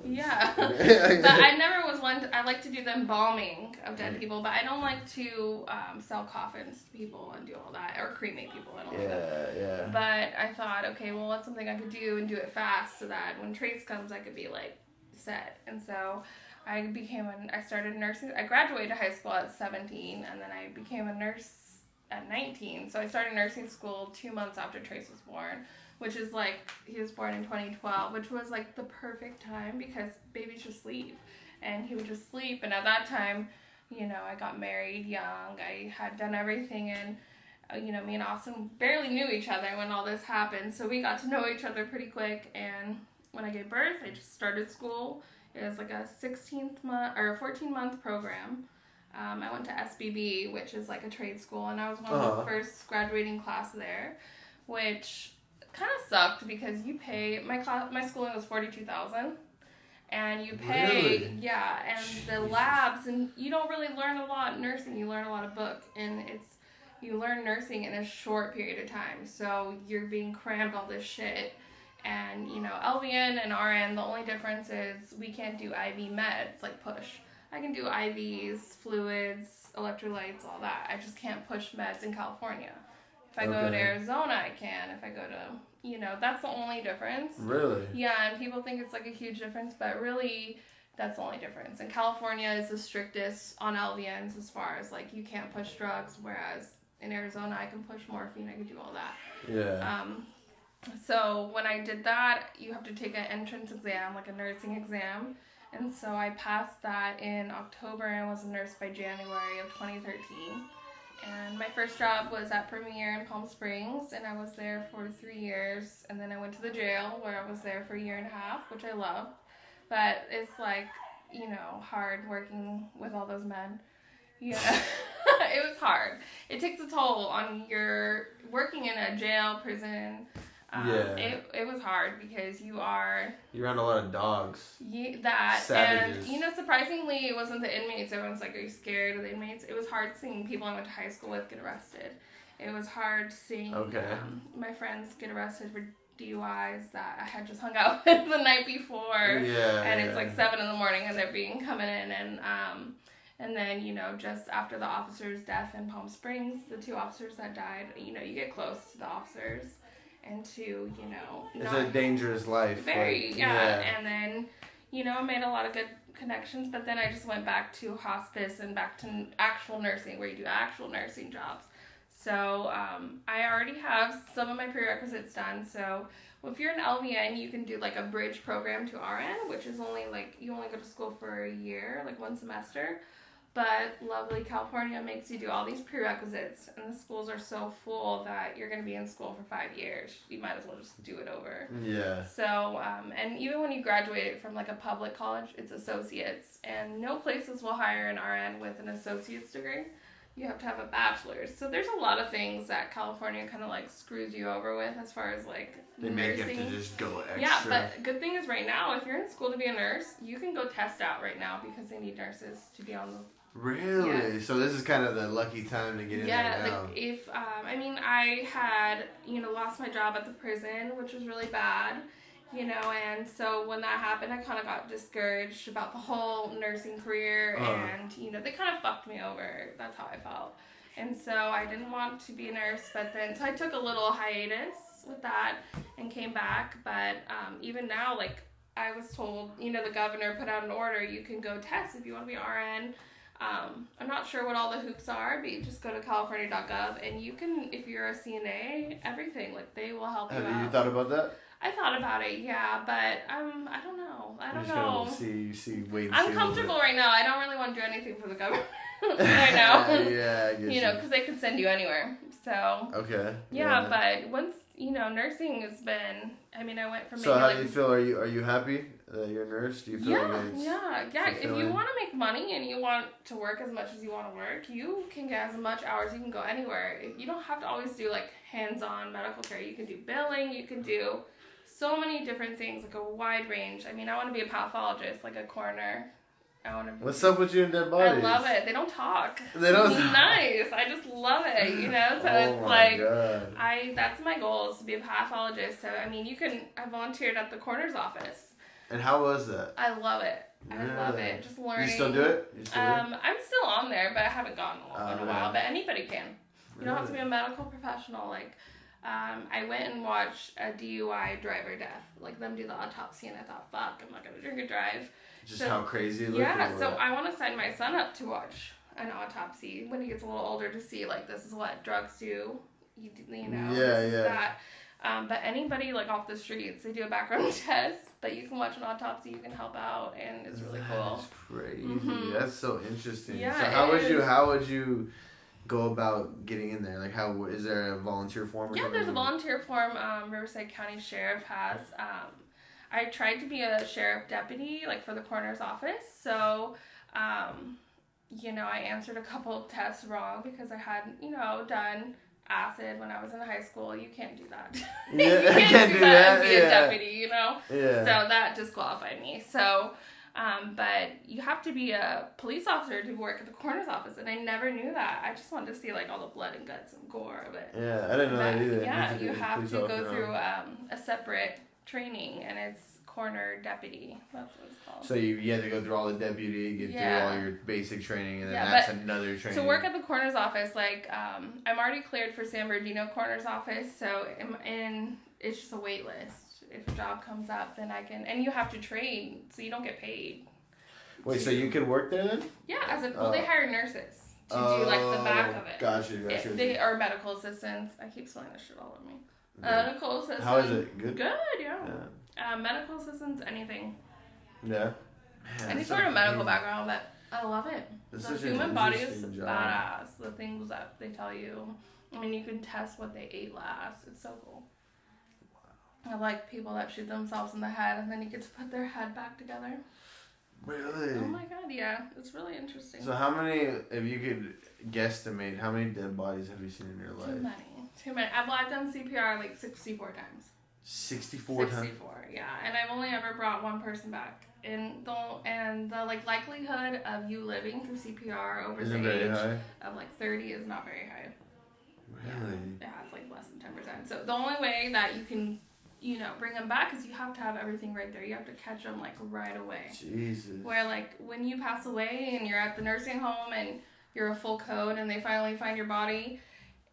yeah. But I never was one I like to do the embalming of dead people, but I don't like to sell coffins to people and do all that, or cremate people. I don't like that. Yeah. But I thought, okay, well, what's something I could do and do it fast, so that when Trace comes, I could be set. And so I started nursing. I graduated high school at 17, and then I became a nurse at 19. So I started nursing school 2 months after Trace was born, which is he was born in 2012, which was the perfect time, because babies just sleep, and he would just sleep. And at that time, I got married young. I had done everything, and me and Austin barely knew each other when all this happened. So we got to know each other pretty quick. And when I gave birth, I just started school. It was a 14-month program. I went to SBB, which is a trade school, and I was one of the first graduating class there, which kind of sucked, because you pay my schooling was $42,000, and you pay and Jesus. The labs, and you don't really learn a lot in nursing. You learn a lot of book, and you learn nursing in a short period of time, so you're being crammed all this shit. And LVN and RN, the only difference is we can't do IV meds push. I can do IVs, fluids, electrolytes, all that. I just can't push meds in California. If I go to Arizona, I can. If I go to, that's the only difference. Really? Yeah, and people think it's a huge difference, but really, that's the only difference. And California is the strictest on LVNs as far as, you can't push drugs, whereas in Arizona, I can push morphine, I can do all that. Yeah. So when I did that, you have to take an entrance exam, a nursing exam. And so I passed that in October and was a nurse by January of 2013. And my first job was at Premier in Palm Springs, and I was there for 3 years. And then I went to the jail, where I was there for a year and a half, which I loved. But it's hard working with all those men. Yeah, it was hard. It takes a toll on your working in a jail, prison. It was hard, because you're around a lot of dogs. Savages. And surprisingly, it wasn't the inmates. Everyone's are you scared of the inmates? It was hard seeing people I went to high school with get arrested. It was hard seeing my friends get arrested for DUIs that I had just hung out with the night before. And it's 7 a.m, and they're coming in, and then just after the officer's death in Palm Springs, the 2 officers that died, you get close to the officers. And to, it's a dangerous life. Very, And then, I made a lot of good connections, but then I just went back to hospice and back to actual nursing, where you do actual nursing jobs. So, I already have some of my prerequisites done. So, if you're an LVN, you can do a bridge program to RN, which is only you only go to school for a year, 1 semester. But lovely California makes you do all these prerequisites, and the schools are so full that you're going to be in school for 5 years. You might as well just do it over. Yeah. So, and even when you graduate from like a public college, it's associates, and no places will hire an RN with an associate's degree. You have to have a bachelor's. So there's a lot of things that California kind of like screws you over with as far as like They nursing. make you have to just go extra. Yeah, but good thing is right now, if you're in school to be a nurse, you can go test out right now because they need nurses to be on the... Really? Yes. So this is kind of the lucky time to get in there now. Yeah, like if, I had, lost my job at the prison, which was really bad, and so when that happened, I kind of got discouraged about the whole nursing career, and, they kind of fucked me over. That's how I felt. And so I didn't want to be a nurse, but then, so I took a little hiatus with that and came back, but even now, like, I was told, the governor put out an order, you can go test if you want to be RN. I'm not sure what all the hoops are, but you just go to california.gov and you can, if you're a CNA, everything, like they will help you out. Have you thought about that? I thought about it, yeah, but I don't know. You see, wait and I'm see comfortable right now. I don't really want to do anything for the government right now. Yeah, I guess. Because they could send you anywhere. So. Okay. Yeah, but once, nursing has been, I went from So how do you feel? Are you happy that you're a nurse? Do you feel like it's Yeah. If you want to make money and you want to work as much as you want to work, you can get as much hours. You can go anywhere. You don't have to always do like hands-on medical care. You can do billing. You can do so many different things, like a wide range. I want to be a pathologist, like a coroner. What's up with you and dead bodies? I love it. They don't talk. They don't. It's nice. I just love it. So it's like God. That's my goal, is to be a pathologist. So I volunteered at the coroner's office. And how was that? I love it. I love it. Just learning. You still do it? I'm still on there, but I haven't gone in a while. But anybody can. You don't have to be a medical professional. Like, I went and watched a DUI driver death. Like, them do the autopsy, and I thought, fuck, I'm not going to drink and drive. Just how crazy it looked. Yeah, so I want to sign my son up to watch an autopsy when he gets a little older to see, like, this is what drugs do. That. But anybody, like, off the streets, they do a background test, but you can watch an autopsy, you can help out, and it's really cool. That's crazy. Mm-hmm. That's so interesting. Yeah, so how would you go about getting in there? Like, how is there a volunteer form? Yeah, there's a volunteer form. Riverside County Sheriff has. I tried to be a sheriff deputy, like, for the coroner's office. So, I answered a couple tests wrong because I had, done acid when I was in high school. You can't do that. Yeah, you can't do that and be a deputy, Yeah. So that disqualified me. So, but you have to be a police officer to work at the coroner's office, and I never knew that. I just wanted to see, like, all the blood and guts and gore of it. Yeah, I didn't know that either. Yeah, you have to go through a separate training, and it's coroner deputy. That's what it's called. So you have to go through all the deputy, get through all your basic training, and then that's another training. To work at the coroner's office, like, I'm already cleared for San Bernardino coroner's office, so it's just a wait list. If a job comes up, then I can, and you have to train, so you don't get paid. Wait, so you could work there then? Yeah, they hire nurses to do, like, the back of it. Gotcha. They are medical assistants. I keep spelling this shit all over me. Medical assistants. How is it? Good? Good, yeah. Medical assistants, anything. Yeah. Man, any sort of medical background, but I love it. The human body is job. badass. The things that they tell you. You can test what they ate last. It's so cool. Wow. I like people that shoot themselves in the head and then you get to put their head back together. Really? Oh my god, yeah. It's really interesting. So how many, if you could guesstimate, how many dead bodies have you seen in your life? Too many. I've done CPR like 64 times. 64 times? 64, yeah. And I've only ever brought one person back. And the like likelihood of you living through CPR over the age of like 30 is not very high. Really? Yeah, it's like less than 10%. So the only way that you can, bring them back is you have to have everything right there. You have to catch them like right away. Jesus. Where like when you pass away and you're at the nursing home and you're a full code and they finally find your body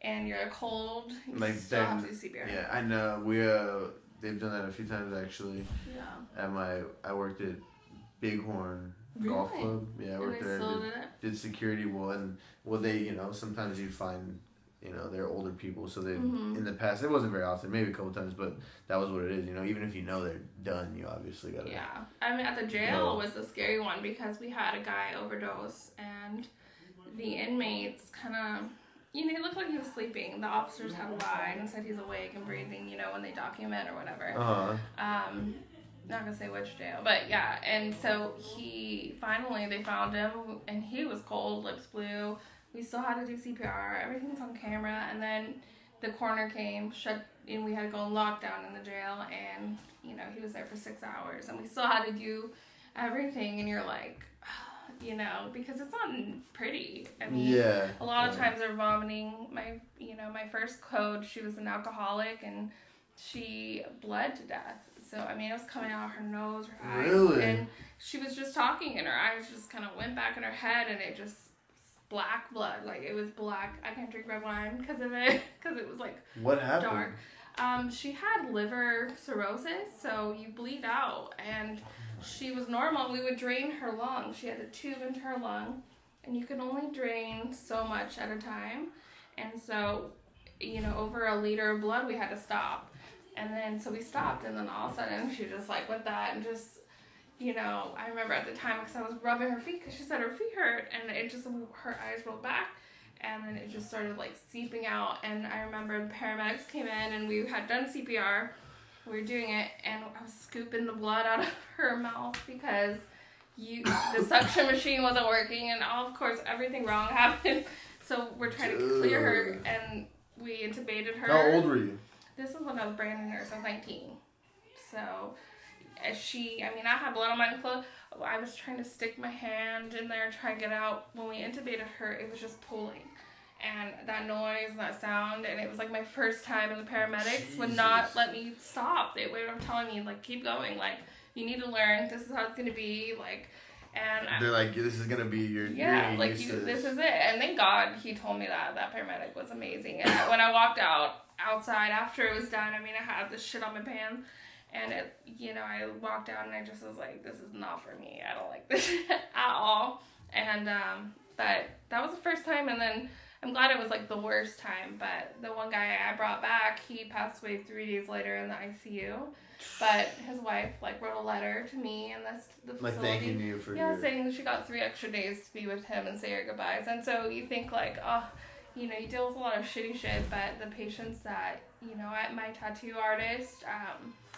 and you're cold, you still have to do CPR. Yeah, I know. They've done that a few times actually. Yeah. I worked at Bighorn Golf Club. Yeah, I worked there. Did security. They sometimes you'd find you know, they're older people, so they in the past, it wasn't very often, maybe a couple times, but that was what it is, you know, even if you know they're done, you obviously gotta... Yeah. I mean, at the jail was the scary one because we had a guy overdose, and the inmates kind of, you know, he looked like he was sleeping. The officers had lied and said he's awake and breathing, you know, when they document or whatever. Not gonna say which jail, but yeah. And so they found him, and he was cold, lips blue. We still had to do CPR. Everything's on camera. And then the coroner came, and we had to go in lockdown in the jail. And, you know, he was there for 6 hours. And we still had to do everything. And you're like, you know, because it's not pretty. I mean, a lot of times they're vomiting. My first coach, she was an alcoholic, and she bled to death. So, I mean, it was coming out of her nose, her eyes. Really? And she was just talking, and her eyes just kind of went back in her head, and it just... black blood, like it was black. I can't drink red wine because of it, because it was like what happened? Dark. She had liver cirrhosis, so you bleed out, and she was normal. We would drain her lung. She had a tube into her lung, and you could only drain so much at a time, and so, you know, over a liter of blood we had to stop, and then so we stopped, and then all of a sudden she just like with that and just. You know, I remember at the time because I was rubbing her feet because she said her feet hurt, and it just, her eyes rolled back, and then it just started like seeping out. And I remember the paramedics came in, and we had done CPR. We were doing it, and I was scooping the blood out of her mouth because the suction machine wasn't working, and of course everything wrong happened. So we're trying to clear her, and we intubated her. How old were you? This was when I was brand new nurse. I was 19. So. I had blood on my clothes. I was trying to stick my hand in there, try to get out. When we intubated her, it was just pulling. And that noise and that sound, and it was like my first time, and the paramedics would not let me stop. They were telling me, like, keep going. Like, you need to learn. This is how it's going to be. Like, and... They're like, this is going to be your... Yeah, like, this is it. And thank God he told me that. That paramedic was amazing. And when I walked outside after it was done, I mean, I had this shit on my pants. And it, you know, I walked out and I just was like, this is not for me. I don't like this at all. And, but that was the first time. And then I'm glad it was like the worst time. But the one guy I brought back, he passed away 3 days later in the ICU. But his wife, like, wrote a letter to me and the facility. Like, thanking you for saying that she got 3 extra days to be with him and say her goodbyes. And so you think, like, oh, you know, you deal with a lot of shitty shit. But the patients that, you know, my tattoo artist,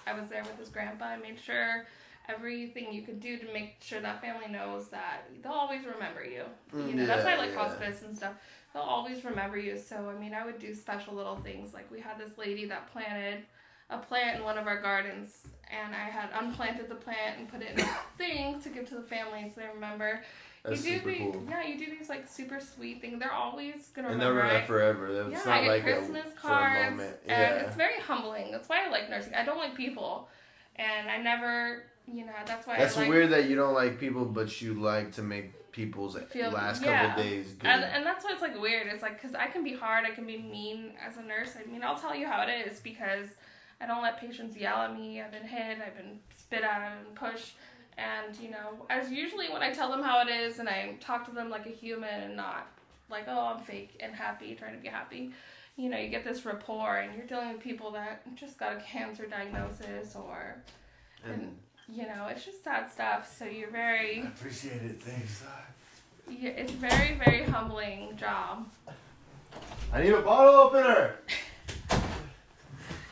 I was there with his grandpa. I made sure everything you could do to make sure that family knows that they'll always remember you. You know, that's why I like hospice and stuff. They'll always remember you. So, I mean, I would do special little things. Like, we had this lady that planted a plant in one of our gardens, and I had unplanted the plant and put it in a thing to give to the family so they remember. That's super cool. Yeah, you do these like super sweet things. They're always gonna remember. remember. And they'll remember that forever. It's not I get like Christmas cards, for a moment. and it's very humbling. That's why I like nursing. I don't like people, and I never, you know, that's why. That's weird that you don't like people, but you like to make people's last couple days good. And that's why it's like weird. It's like because I can be hard, I can be mean as a nurse. I mean, I'll tell you how it is because I don't let patients yell at me. I've been hit. I've been spit at. I've been pushed. And, you know, as usually when I tell them how it is and I talk to them like a human and not like, oh, I'm fake and happy, trying to be happy, you know, you get this rapport and you're dealing with people that just got a cancer diagnosis and you know, it's just sad stuff. So you're very... I appreciate it. Thanks. Yeah, it's very, very humbling job. I need a bottle opener!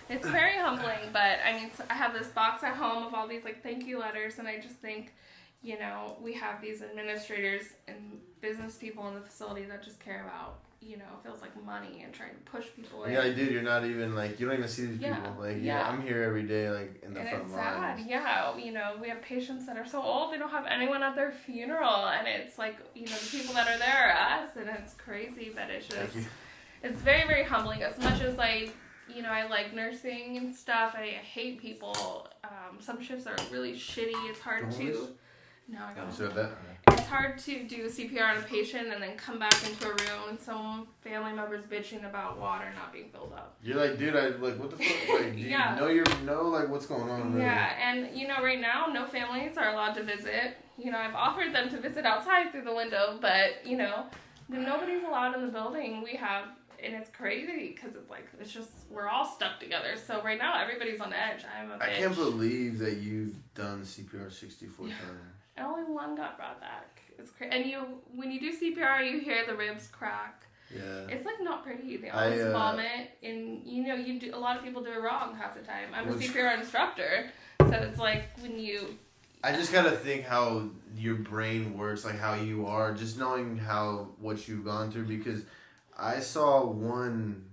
It's very humbling, but I mean, I have this box at home of all these like thank you letters, and I just think, you know, we have these administrators and business people in the facility that just care about, you know, it feels like money and trying to push people in. Yeah, dude, you're not even like, you don't even see these people. Like, I'm here every day, like in the front lines. It's sad. Yeah, you know, we have patients that are so old they don't have anyone at their funeral, and it's like, you know, the people that are there are us, and it's crazy, but it's just, it's very, very humbling. As much as like, you know, I like nursing and stuff. I hate people. Some shifts are really shitty. It's hard to... No, I got it. It's hard to do CPR on a patient and then come back into a room and some family member's bitching about water not being filled up. You're like, dude, what the fuck? Like, do you know, like, what's going on? Really? Yeah, and, you know, right now, no families are allowed to visit. You know, I've offered them to visit outside through the window, but, you know, nobody's allowed in the building. We have And it's crazy because it's like, it's just, we're all stuck together. So right now, everybody's on edge. I'm a bitch. I can't believe that you've done CPR 64 times. And only one got brought back. It's crazy. And when you do CPR, you hear the ribs crack. Yeah. It's like not pretty. They always vomit. And a lot of people do it wrong half the time. I'm a CPR instructor. So it's like when you... I just gotta think how your brain works, like how you are, just knowing what you've gone through, because I saw one,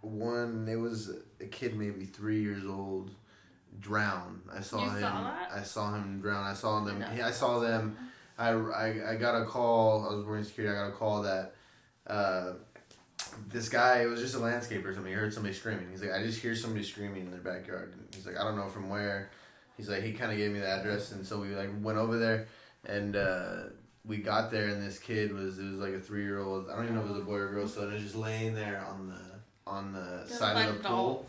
it was a kid maybe 3 years old, drown. I saw him drown. I saw them. I got a call. I was working security. I got a call that this guy, it was just a landscaper or something. He heard somebody screaming. He's like, I just hear somebody screaming in their backyard. And he's like, I don't know from where. He's like, he kind of gave me the address, and so we like went over there, and we got there, and this kid it was like a 3-year-old. I don't even know if it was a boy or girl. So it was just laying there on the side of the pool.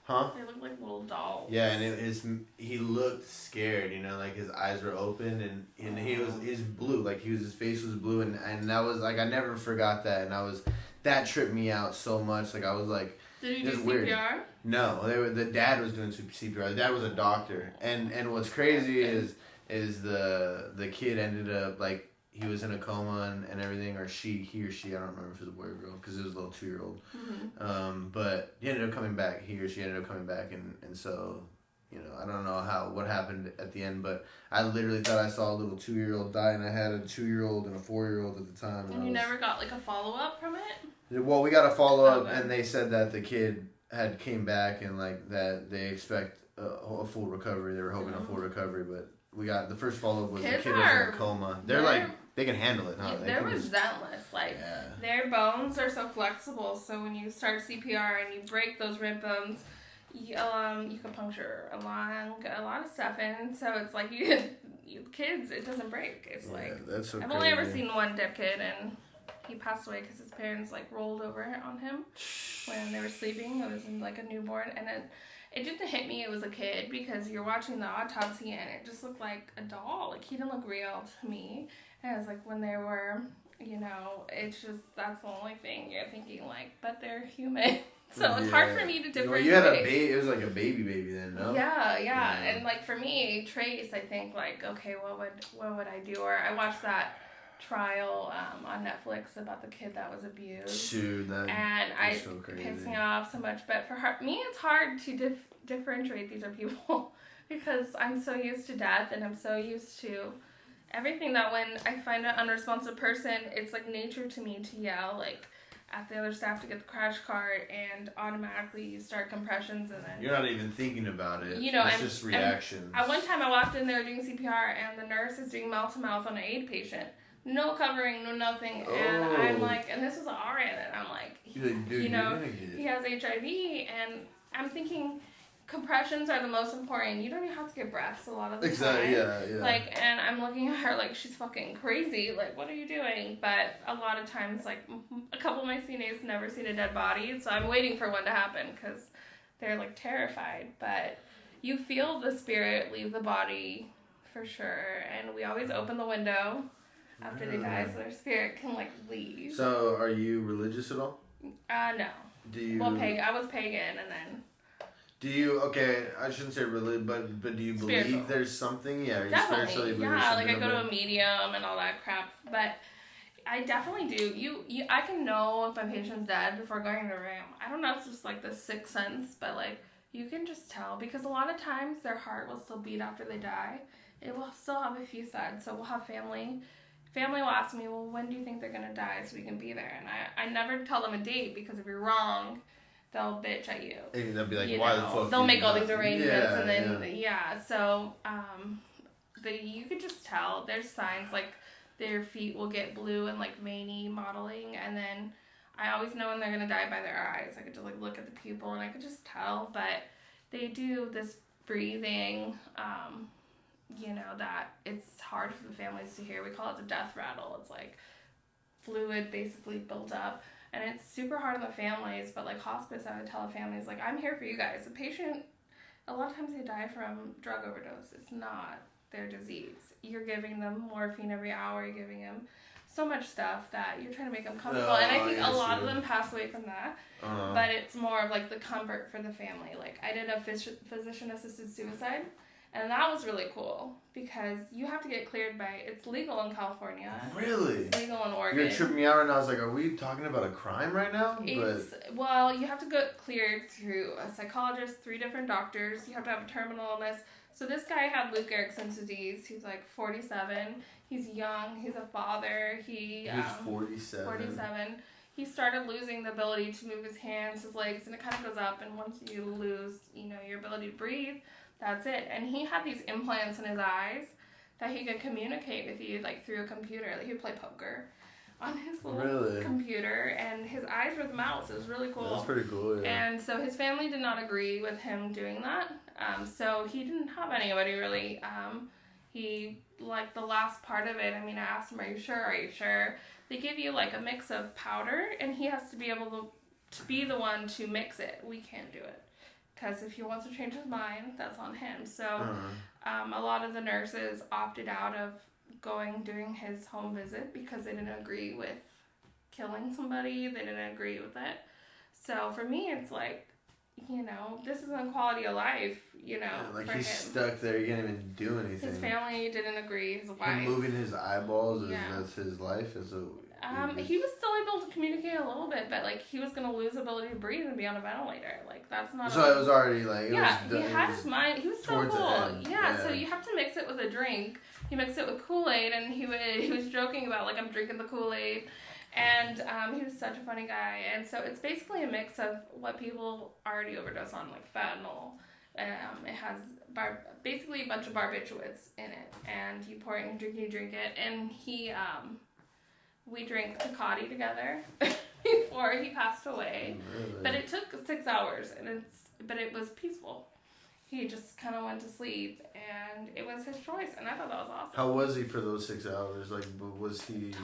Huh? They look like little dolls. Yeah, and he looked scared, like his eyes were open, and he's blue, like his face was blue, and that was like, I never forgot that, and that tripped me out so much. Like I was like, did you do CPR? Weird. No, the dad was doing CPR. The dad was a doctor, and what's crazy is the kid ended up like, he was in a coma and everything, or he or she, I don't remember if it was a boy or girl, because it was a little 2-year-old. Mm-hmm. But he ended up coming back. He or she ended up coming back, and so, I don't know what happened at the end, but I literally thought I saw a little 2-year-old die, and I had a 2-year-old and a 4-year-old at the time. And you never got like a follow-up from it? Well, we got a follow-up, and they said that the kid had came back, and like that they expect a full recovery. They were hoping a full recovery, but we got the first follow-up was the kid was in a coma. They're like, they can handle it, huh? They're relentless. Their bones are so flexible, so when you start CPR and you break those rib bones, you can puncture a lot of stuff, and so it's like you kids, it doesn't break. It's that's so I've only ever seen one dead kid, and he passed away because his parents rolled over on him when they were sleeping. It was in a newborn, and it didn't hit me it was a kid, because you're watching the autopsy and it just looked like a doll. He didn't look real to me. And it was when they were, it's just, that's the only thing you're thinking, but they're human. So it's hard for me to differentiate. Well, you had a baby, it was like a baby then, no? Yeah. And for me, Trace, I think okay, what would I do? Or I watched that trial on Netflix about the kid that was abused. Dude, so crazy. Pissed me off so much. But for me, it's hard to differentiate these are people, because I'm so used to death, and I'm so used to everything that when I find an unresponsive person, it's nature to me to yell at the other staff to get the crash cart, and automatically you start compressions, and then you're not even thinking about it. It's just reactions. At one time I walked in there doing CPR, and the nurse is doing mouth to mouth on an aid patient. No covering, no nothing, and I'm and this was an RN, and I'm he has HIV, and I'm thinking compressions are the most important. You don't even have to get breaths a lot of the time. Yeah. And I'm looking at her she's fucking crazy. What are you doing? But a lot of times, a couple of my CNAs never seen a dead body, so I'm waiting for one to happen, because they're terrified. But you feel the spirit leave the body for sure, and we always open the window after they die, so their spirit can leave. So, are you religious at all? No. Do you? Well, I was pagan, and then. Do you? Okay, I shouldn't say religion, but do you believe there's something? Yeah, definitely. Yeah, I go to a medium and all that crap, but I definitely do. You, I can know if my patient's dead before going in the room. I don't know if it's just the sixth sense, but you can just tell, because a lot of times their heart will still beat after they die. It will still have a few thuds, so we'll have family. Family will ask me, well, when do you think they're going to die so we can be there? And I never tell them a date, because if you're wrong, they'll bitch at you. And they'll be like, why the fuck? They'll make all these arrangements, and then, so you could just tell. There's signs, their feet will get blue and, veiny modeling, and then I always know when they're going to die by their eyes. I could just, look at the pupil, and I could just tell, but they do this breathing, that it's hard for the families to hear. We call it the death rattle. It's fluid basically built up, and it's super hard on the families, but hospice, I would tell the families, I'm here for you guys. The patient, a lot of times they die from drug overdose. It's not their disease. You're giving them morphine every hour, you're giving them so much stuff that you're trying to make them comfortable. And I think a lot of them pass away from that. But it's more of like the comfort for the family. Like I did a physician-assisted suicide, and that was really cool because you have to get cleared by. It's legal in California. Really? It's legal in Oregon. You're tripping me out right now. I was like, are we talking about a crime right now? Well, you have to get cleared through a psychologist, 3 different doctors. You have to have a terminal illness. So this guy had Lou Gehrig's disease. He's like 47. He's young. He's a father. He's 47. 47. He started losing the ability to move his hands, his legs, and it kind of goes up. And once you lose, your ability to breathe, that's it. And he had these implants in his eyes that he could communicate with you like through a computer. Like he would play poker on his little computer, and his eyes were the mouse. It was really cool. That's pretty cool. Yeah. And so his family did not agree with him doing that. So he didn't have anybody really. He like the last part of it. I mean, I asked him, "Are you sure? Are you sure?" They give you like a mix of powder, and he has to be able to be the one to mix it. We can't do it. Because if he wants to change his mind, that's on him. So a lot of the nurses opted out of doing his home visit because they didn't agree with killing somebody. They didn't agree with it. So for me, it's like, this isn't quality of life, like for he's him. stuck there. He can't even do anything. His family didn't agree. His wife. Him moving his eyeballs, that's his life. He was still able to communicate a little bit, but like he was gonna lose ability to breathe and be on a ventilator. Like that's not. So it was already like. He had his mind. He was so cool. Yeah, so you have to mix it with a drink. He mixed it with Kool-Aid, and he was joking about like I'm drinking the Kool-Aid, and he was such a funny guy. And so it's basically a mix of what people already overdose on, like fentanyl. It has basically a bunch of barbiturates in it, and you pour it in your drink, you drink it, and we drank Ducati together before he passed away. Really? But it took 6 hours, but it was peaceful. He just kind of went to sleep, and it was his choice, and I thought that was awesome. How was he for those 6 hours? Like, was he...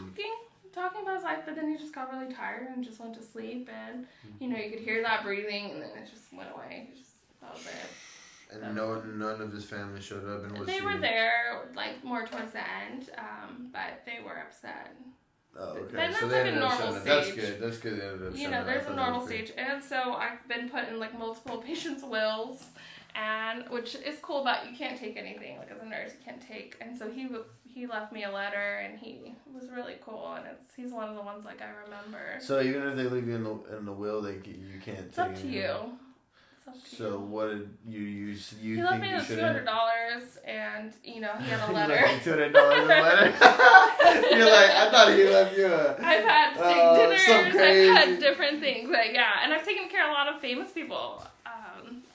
Talking about his life, but then he just got really tired and just went to sleep, and, you could hear that breathing, and then it just went away. That was it. And none of his family showed up? And they were there, like, more towards the end, but they were upset. Oh, okay. But that's so like a normal stage. That's good. They ended up there's a normal stage. And so I've been put in like multiple patients' wills, and which is cool, but you can't take anything. Like as a nurse, you can't take. And so he left me a letter, and he was really cool. And he's one of the ones like I remember. So even if they leave you in the will, you can't. It's up to you. So what did you use? He left me $200, and he had a letter. $200 a letter. You're like, I thought he left you a. I've had steak dinners. I've had different things. And I've taken care of a lot of famous people.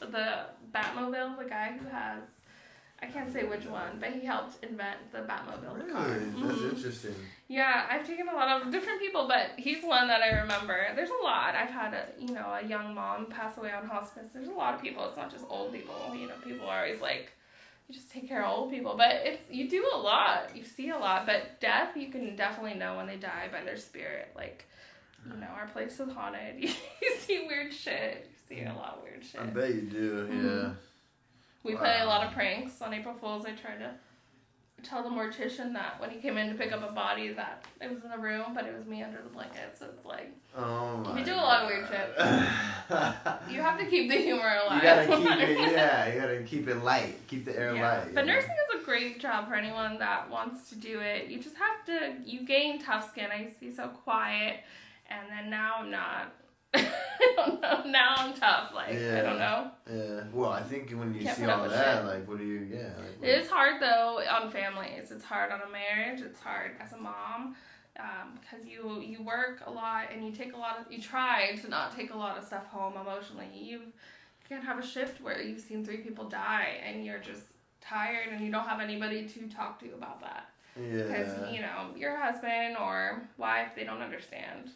The Batmobile, the guy who has, I can't say which one, but he helped invent the Batmobile. Really? Car. That's interesting. Yeah, I've taken a lot of different people, but he's one that I remember. There's a lot. I've had a young mom pass away on hospice. There's a lot of people. It's not just old people. People are always like, you just take care of old people, but you do a lot. You see a lot, but death, you can definitely know when they die by their spirit. Like, our place is haunted. You see weird shit. You see a lot of weird shit. I bet you do. Yeah. We play a lot of pranks on April Fools. I try to tell the mortician that when he came in to pick up a body that it was in the room, but it was me under the blanket. So it's like, we do a lot of weird shit. You have to keep the humor alive. You gotta keep it, you gotta keep it light. Keep the air light. But nursing is a great job for anyone that wants to do it. You just have to, you gain tough skin. I used to be so quiet, and then now I'm not. I don't know. Now I'm tough. I don't know. Yeah. Well, I think when you see all that, like, what do you, It is hard, though, on families. It's hard on a marriage. It's hard as a mom. Because you work a lot, and you try to not take a lot of stuff home emotionally. You can't have a shift where you've seen 3 people die, and you're just tired, and you don't have anybody to talk to about that. Yeah. Because, your husband or wife, they don't understand.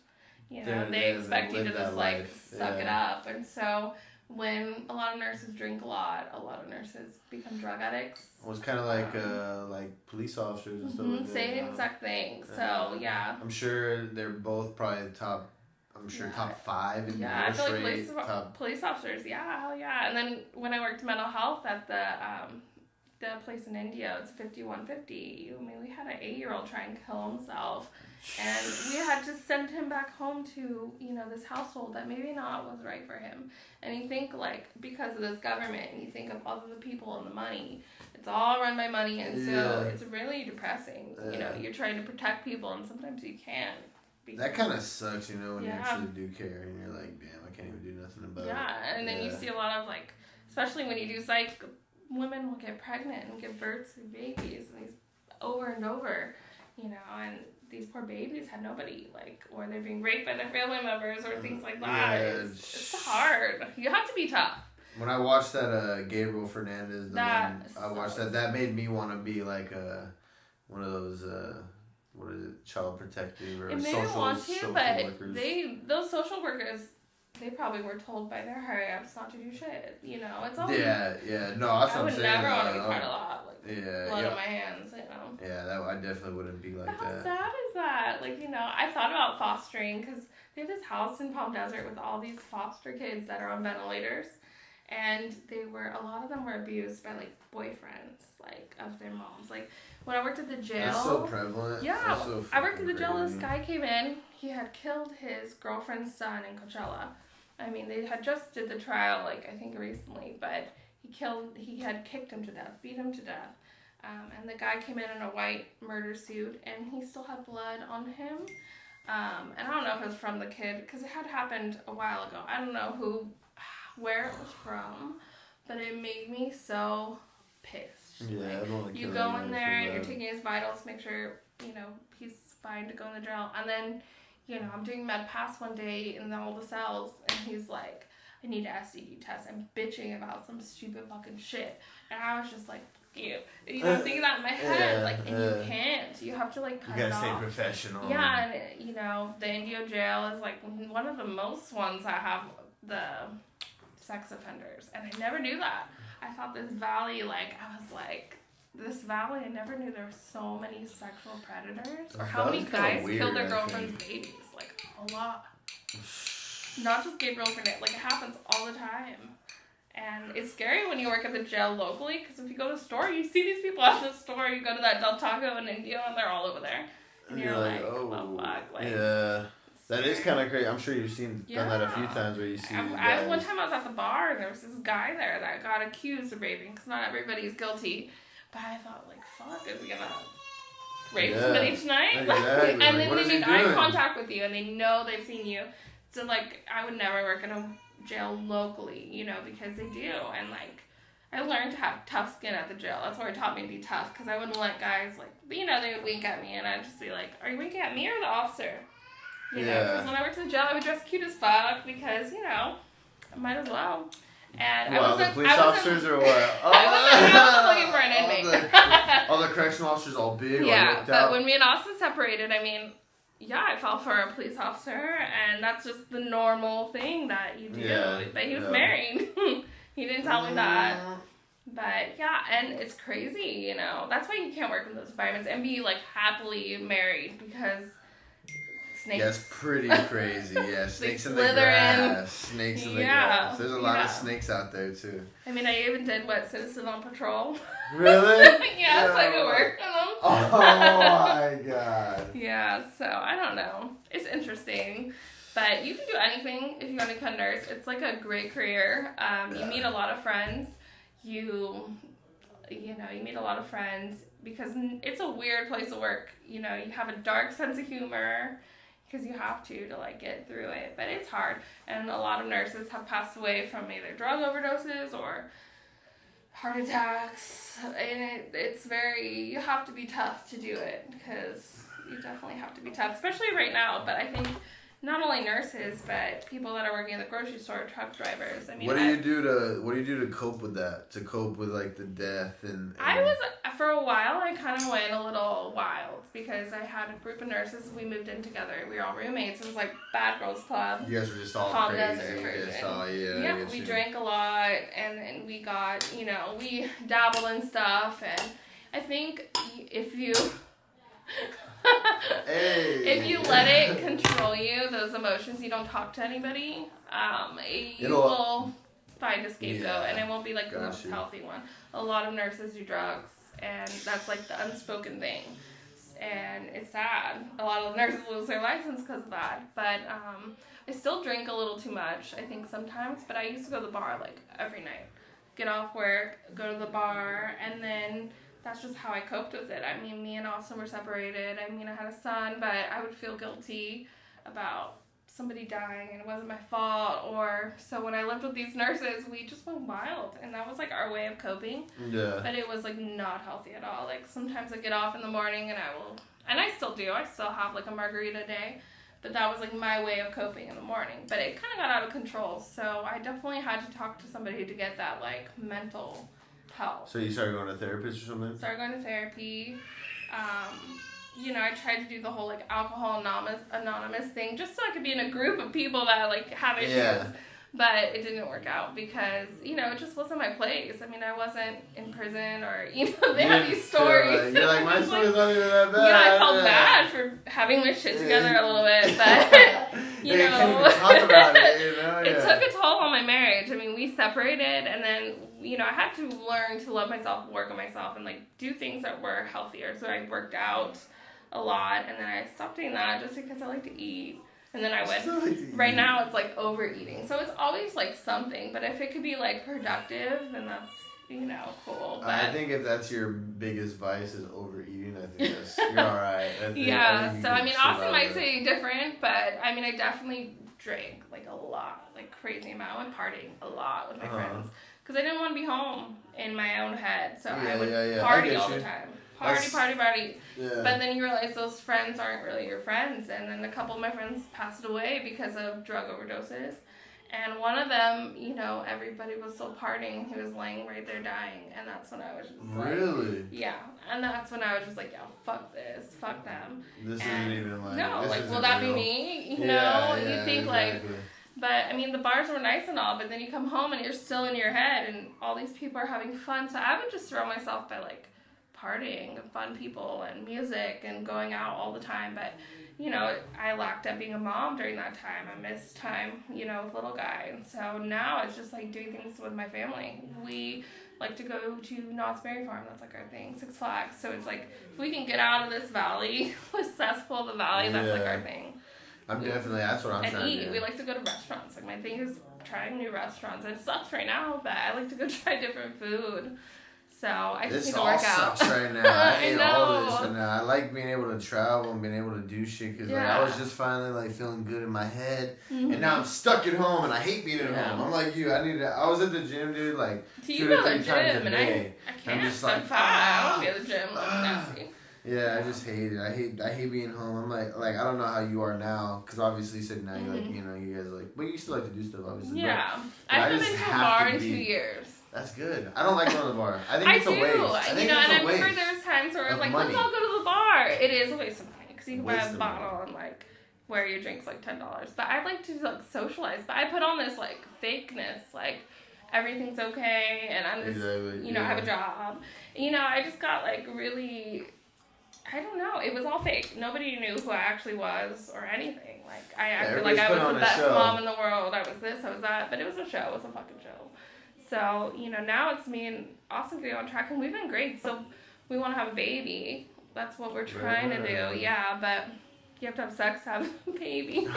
They expect you to just suck it up. And so when a lot of nurses drink a lot of nurses become drug addicts. Well, it's kind of like police officers and stuff like that. Same exact thing. So, yeah. I'm sure they're both probably top 5 in I feel like top... police officers, hell yeah. And then when I worked mental health at the the place in India, it's 5150. I mean, we had an 8-year-old try and kill himself. And we had to send him back home to, this household that maybe not was right for him. And you think, like, because of this government, and you think of all of the people and the money, it's all run by money, and so it's really depressing. You're trying to protect people, and sometimes you can't. That kind of sucks, when you actually do care, and you're like, damn, I can't even do nothing about it. Yeah, and then you see a lot of, like, especially when you do psych, women will get pregnant and give birth to babies, and these over and over, and these poor babies had nobody, like, or they're being raped by their family members or things like that. Yeah, it's hard. You have to be tough. When I watched that Gabriel Fernandez, that made me want to be like one of those what is it, child protective or social workers. Those social workers, they probably were told by their higher ups not to do shit. It's all. Yeah. No, that's what I'm saying. I would never want to be part of that. Blood on my hands, Yeah, I definitely wouldn't be like that. How sad is that? Like, I thought about fostering because they have this house in Palm Desert with all these foster kids that are on ventilators, and a lot of them were abused by like boyfriends, like of their moms. Like when I worked at the jail, that's so prevalent. Yeah, I worked at the jail. This guy came in. He had killed his girlfriend's son in Coachella. I mean, they had just did the trial, like I think recently, but. He had kicked him to death, beat him to death. And the guy came in a white murder suit, and he still had blood on him. And I don't know if it was from the kid, because it had happened a while ago. I don't know where it was from, but it made me so pissed. Yeah, I don't want to You go in there, and you're taking his vitals, make sure, he's fine to go in the jail. And then, I'm doing med pass one day in all the cells, and he's like, I need an STD test. I'm bitching about some stupid fucking shit. And I was just like, I'm thinking that in my head. And you can't. You have to, cut it off. You gotta stay professional. Yeah, and, the Indio jail is, one of the most ones that have the sex offenders. And I never knew that. I thought this valley, this valley, I never knew there were so many sexual predators. Or how many guys killed their girlfriend's babies. A lot. Not just Gabriel Fernandez, it happens all the time. And it's scary when you work at the jail locally, because if you go to the store, you see these people at the store, you go to that Del Taco in India, and they're all over there. And you're like, oh, fuck. Yeah. That is kind of crazy. I'm sure you've done that a few times where you see one time I was at the bar, and there was this guy there that got accused of raping, because not everybody's guilty. But I thought, fuck, is he gonna rape somebody tonight? Exactly. And then they make eye contact with you, and they know they've seen you. So, I would never work in a jail locally, because they do. And, I learned to have tough skin at the jail. That's where it taught me to be tough, because I wouldn't let guys, they would wink at me, and I'd just be like, are you winking at me or the officer? Because when I worked in the jail, I would dress cute as fuck, because, I might as well. And the police officers or what? I wasn't looking for an inmate. All the correctional officers all big. Yeah, but when me and Austin separated, I fell for a police officer, and that's just the normal thing that you do. Yeah, but he was married. He didn't tell me that. But, and it's crazy, That's why you can't work in those environments and be, happily married, because snakes. That's pretty crazy, yeah. Snakes in the grass. Snakes in the grass. There's a lot of snakes out there, too. I even did, Citizen on Patrol. Really? Yeah, so I could work for them. Oh, my God. Yeah, so I don't know. It's interesting. But you can do anything if you want to become a nurse. It's a great career. You meet a lot of friends. You meet a lot of friends because it's a weird place to work. You have a dark sense of humor because you have to get through it. But it's hard. And a lot of nurses have passed away from either drug overdoses or heart attacks. And you have to be tough to do it, because you definitely have to be tough, especially right now. But I think not only nurses, but people that are working in the grocery store, truck drivers. What do you do to cope with that? To cope with the death and I was, for a while, I kind of went a little wild because I had a group of nurses. We moved in together. We were all roommates. It was Bad Girls Club. You guys were just all Palm crazy. Desert version. Yeah, we drank a lot, and then we got, we dabbled in stuff, and I think if you if you let it control you, those emotions, you don't talk to anybody, you will find a scapegoat, and it won't be like the most you. healthy one. A lot of nurses do drugs, and that's like the unspoken thing. And it's sad. A lot of nurses lose their license because of that. But I still drink a little too much, I think, sometimes. But I used to go to the bar, like, every night. Get off work, go to the bar, and then that's just how I coped with it. I mean, me and Austin were separated. I mean, I had a son, but I would feel guilty about somebody dying, and it wasn't my fault. Or so when I lived with these nurses, we just went wild, and that was like our way of coping. Yeah. But it was like not healthy at all. Like sometimes I get off in the morning, and I still do. I still have like a margarita a day, but that was like my way of coping in the morning. But it kind of got out of control, so I definitely had to talk to somebody to get that like mental help. So you started going to therapist or something? Started going to therapy. You know, I tried to do the whole, like, alcohol anonymous thing just so I could be in a group of people that, like, have issues. Yeah. But it didn't work out because, you know, it just wasn't my place. I mean, I wasn't in prison or, you know, they have these stories. You're like, my story's not even that bad. Yeah, I felt bad for having my shit together a little bit, but, you know. Can't even talk about it, you know? It took a toll on my marriage. I mean, we separated, and then, you know, I had to learn to love myself, work on myself, and, like, do things that were healthier. So I worked out a lot, and then I stopped doing that just because I like to eat. And then I went, right now it's like overeating. So it's always like something, but if it could be like productive, then that's, you know, cool. But I think if that's your biggest vice is overeating, I think you're alright. Yeah, so I mean, Austin might say different, but I mean, I definitely drank like a lot, like crazy amount. I went partying a lot with my friends because I didn't want to be home in my own head. So I would party all the time. Party. Yeah. But then you realize those friends aren't really your friends. And then a couple of my friends passed away because of drug overdoses. And one of them, you know, everybody was still partying. He was laying right there dying. And that's when I was just like... Really? Yeah. And that's when I was just like, yeah, fuck this. Fuck them. This isn't even like... No, like, will that be me? You know? You think exactly. like... But, I mean, the bars were nice and all, but then you come home and you're still in your head. And all these people are having fun. So I would just throw myself by, like... partying and fun people and music and going out all the time, but you know, I lacked at being a mom during that time. I missed time, you know, with little guy, and so now it's just like doing things with my family. We like to go to Knott's Berry Farm, that's like our thing, Six Flags, so it's like if we can get out of this valley, with Cesspool, the valley, that's like our thing. That's what I'm trying to do. We like to go to restaurants. Like my thing is trying new restaurants. It sucks right now, but I like to go try different food. So I just need to work out. This all sucks right now. I hate all this right now. I like being able to travel and being able to do shit because like I was just finally like feeling good in my head, and now I'm stuck at home and I hate being at home. I'm like you. I was at the gym, dude, like 2 to 3 times a day. I can't. I'm just like, I don't be at the gym. Nasty. Yeah, I just hate it. I hate being home. I'm like I don't know how you are now because obviously you said now you like you know you guys like, but you still like to do stuff obviously. Yeah, I haven't been to a bar in 2 years. That's good. I don't like going to the bar. I think it's a waste. I think and I remember there was times where I was like, money. let's all go to the bar. It is a waste of money because you can buy a bottle and like wear your drinks like $10. But I like to like socialize. But I put on this like fakeness, like everything's okay, and I'm just you know I have a job. You know, I just got like really. I don't know. It was all fake. Nobody knew who I actually was or anything. Like I acted like I was the best mom in the world. I was this. I was that. But it was a show. It was a fucking show. So, you know, now it's me and Austin getting on track, and we've been great. So, we want to have a baby. That's what we're trying to do. Yeah, but you have to have sex to have a baby.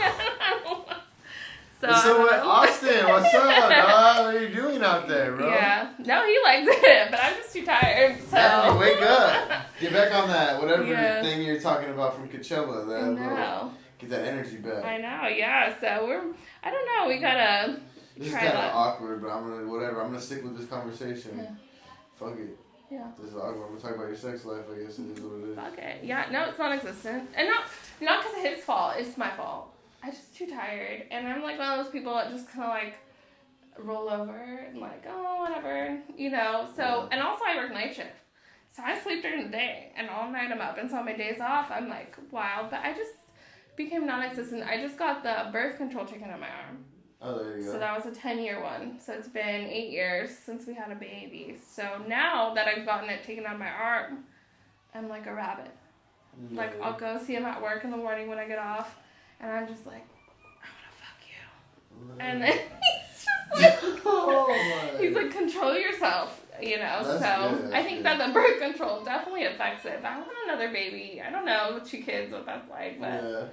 So Austin, what's up, dog? What are you doing out there, bro? Yeah. No, he likes it, but I'm just too tired, so. Hey, wake up. Get back on that, whatever thing you're talking about from Coachella. Get that energy back. I know, yeah. So, I don't know, we gotta... This is kind of awkward, but I'm gonna stick with this conversation. Yeah. Fuck it. Yeah. This is awkward. I'm gonna talk about your sex life. I guess it is what it is. Fuck it. Yeah. No, it's non-existent, and not because of his fault. It's my fault. I'm just too tired, and I'm like one of those people that just kind of like roll over and like, oh, whatever, you know. So, and also I work night shift, so I sleep during the day, and all night I'm up, and so on my days off I'm like wild. But I just became non-existent. I just got the birth control taken on my arm. Oh, there you go. So that was a 10-year one. So it's been 8 years since we had a baby. So now that I've gotten it taken on my arm, I'm like a rabbit. Yeah. Like, I'll go see him at work in the morning when I get off, and I'm just like, I want to fuck you. And then he's He's like, control yourself, you know. That's so good, I think that the birth control definitely affects it. But I want another baby. I don't know with 2 kids what that's like, but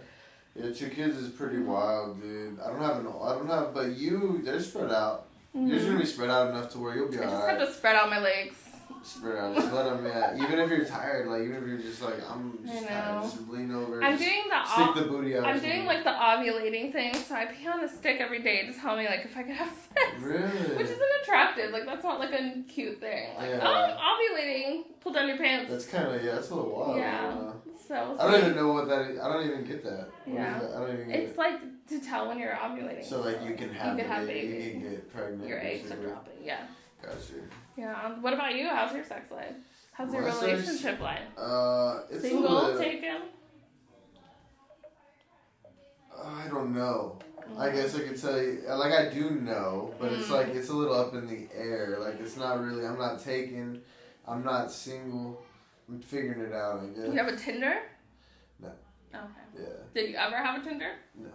yeah, 2 kids is pretty wild, dude. I don't have, but they're spread out. Mm-hmm. Yours are gonna be spread out enough to where you'll be alright. I just have to spread out my legs. Spread out, just let them, yeah. Even if you're tired, like, even if you're just like, I'm just tired, just lean over. I'm doing stick the booty out. I'm doing like the ovulating thing, so I pee on a stick every day to tell me like if I could have sex. Really? Which isn't attractive. Like that's not like a cute thing. Like oh, I'm ovulating. Pull down your pants. That's kind of that's a little wild. Yeah. So. I don't even know what that is. I don't even get that. Yeah. I don't even get it's like to tell when you're ovulating. So like you can have baby. You can get pregnant. Your eggs are dropping. Yeah. Gotcha. Yeah. What about you? How's your sex life? How's your relationship life? It's single, taken? I don't know. I guess I could tell you, like I do know, but it's like, it's a little up in the air. Like it's not really, I'm not taken, I'm not single, I'm figuring it out, I guess. You have a Tinder? No. Okay. Yeah. Did you ever have a Tinder? No.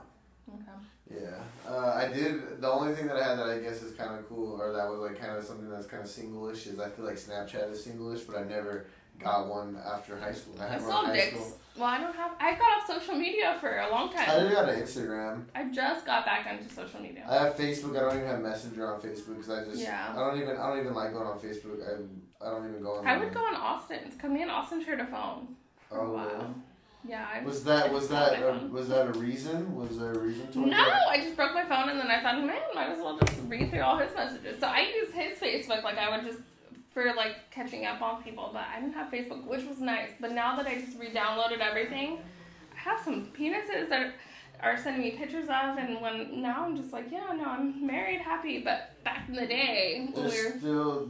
Okay. Yeah. I did, the only thing that I had that I guess is kind of cool, or that was like kind of something that's kind of single-ish, is I feel like Snapchat is single-ish, but I never got one after high school. I had one in high school. Well, I got off social media for a long time. I got an Instagram. I just got back into social media. I have Facebook. I don't even have Messenger on Facebook because I don't even like going on Facebook. I don't even go on. I would go on Austin's. Cause me and Austin shared a phone. Oh wow. Yeah. Was that a reason? Was there a reason to it? No, I just broke my phone and then I thought, man, might as well just read through all his messages. So I used his Facebook, like I would just for like catching up on people, but I didn't have Facebook, which was nice. But now that I just re-downloaded everything, I have some penises that are sending me pictures of, and now I'm just like, yeah, no, I'm married, happy. But back in the day, still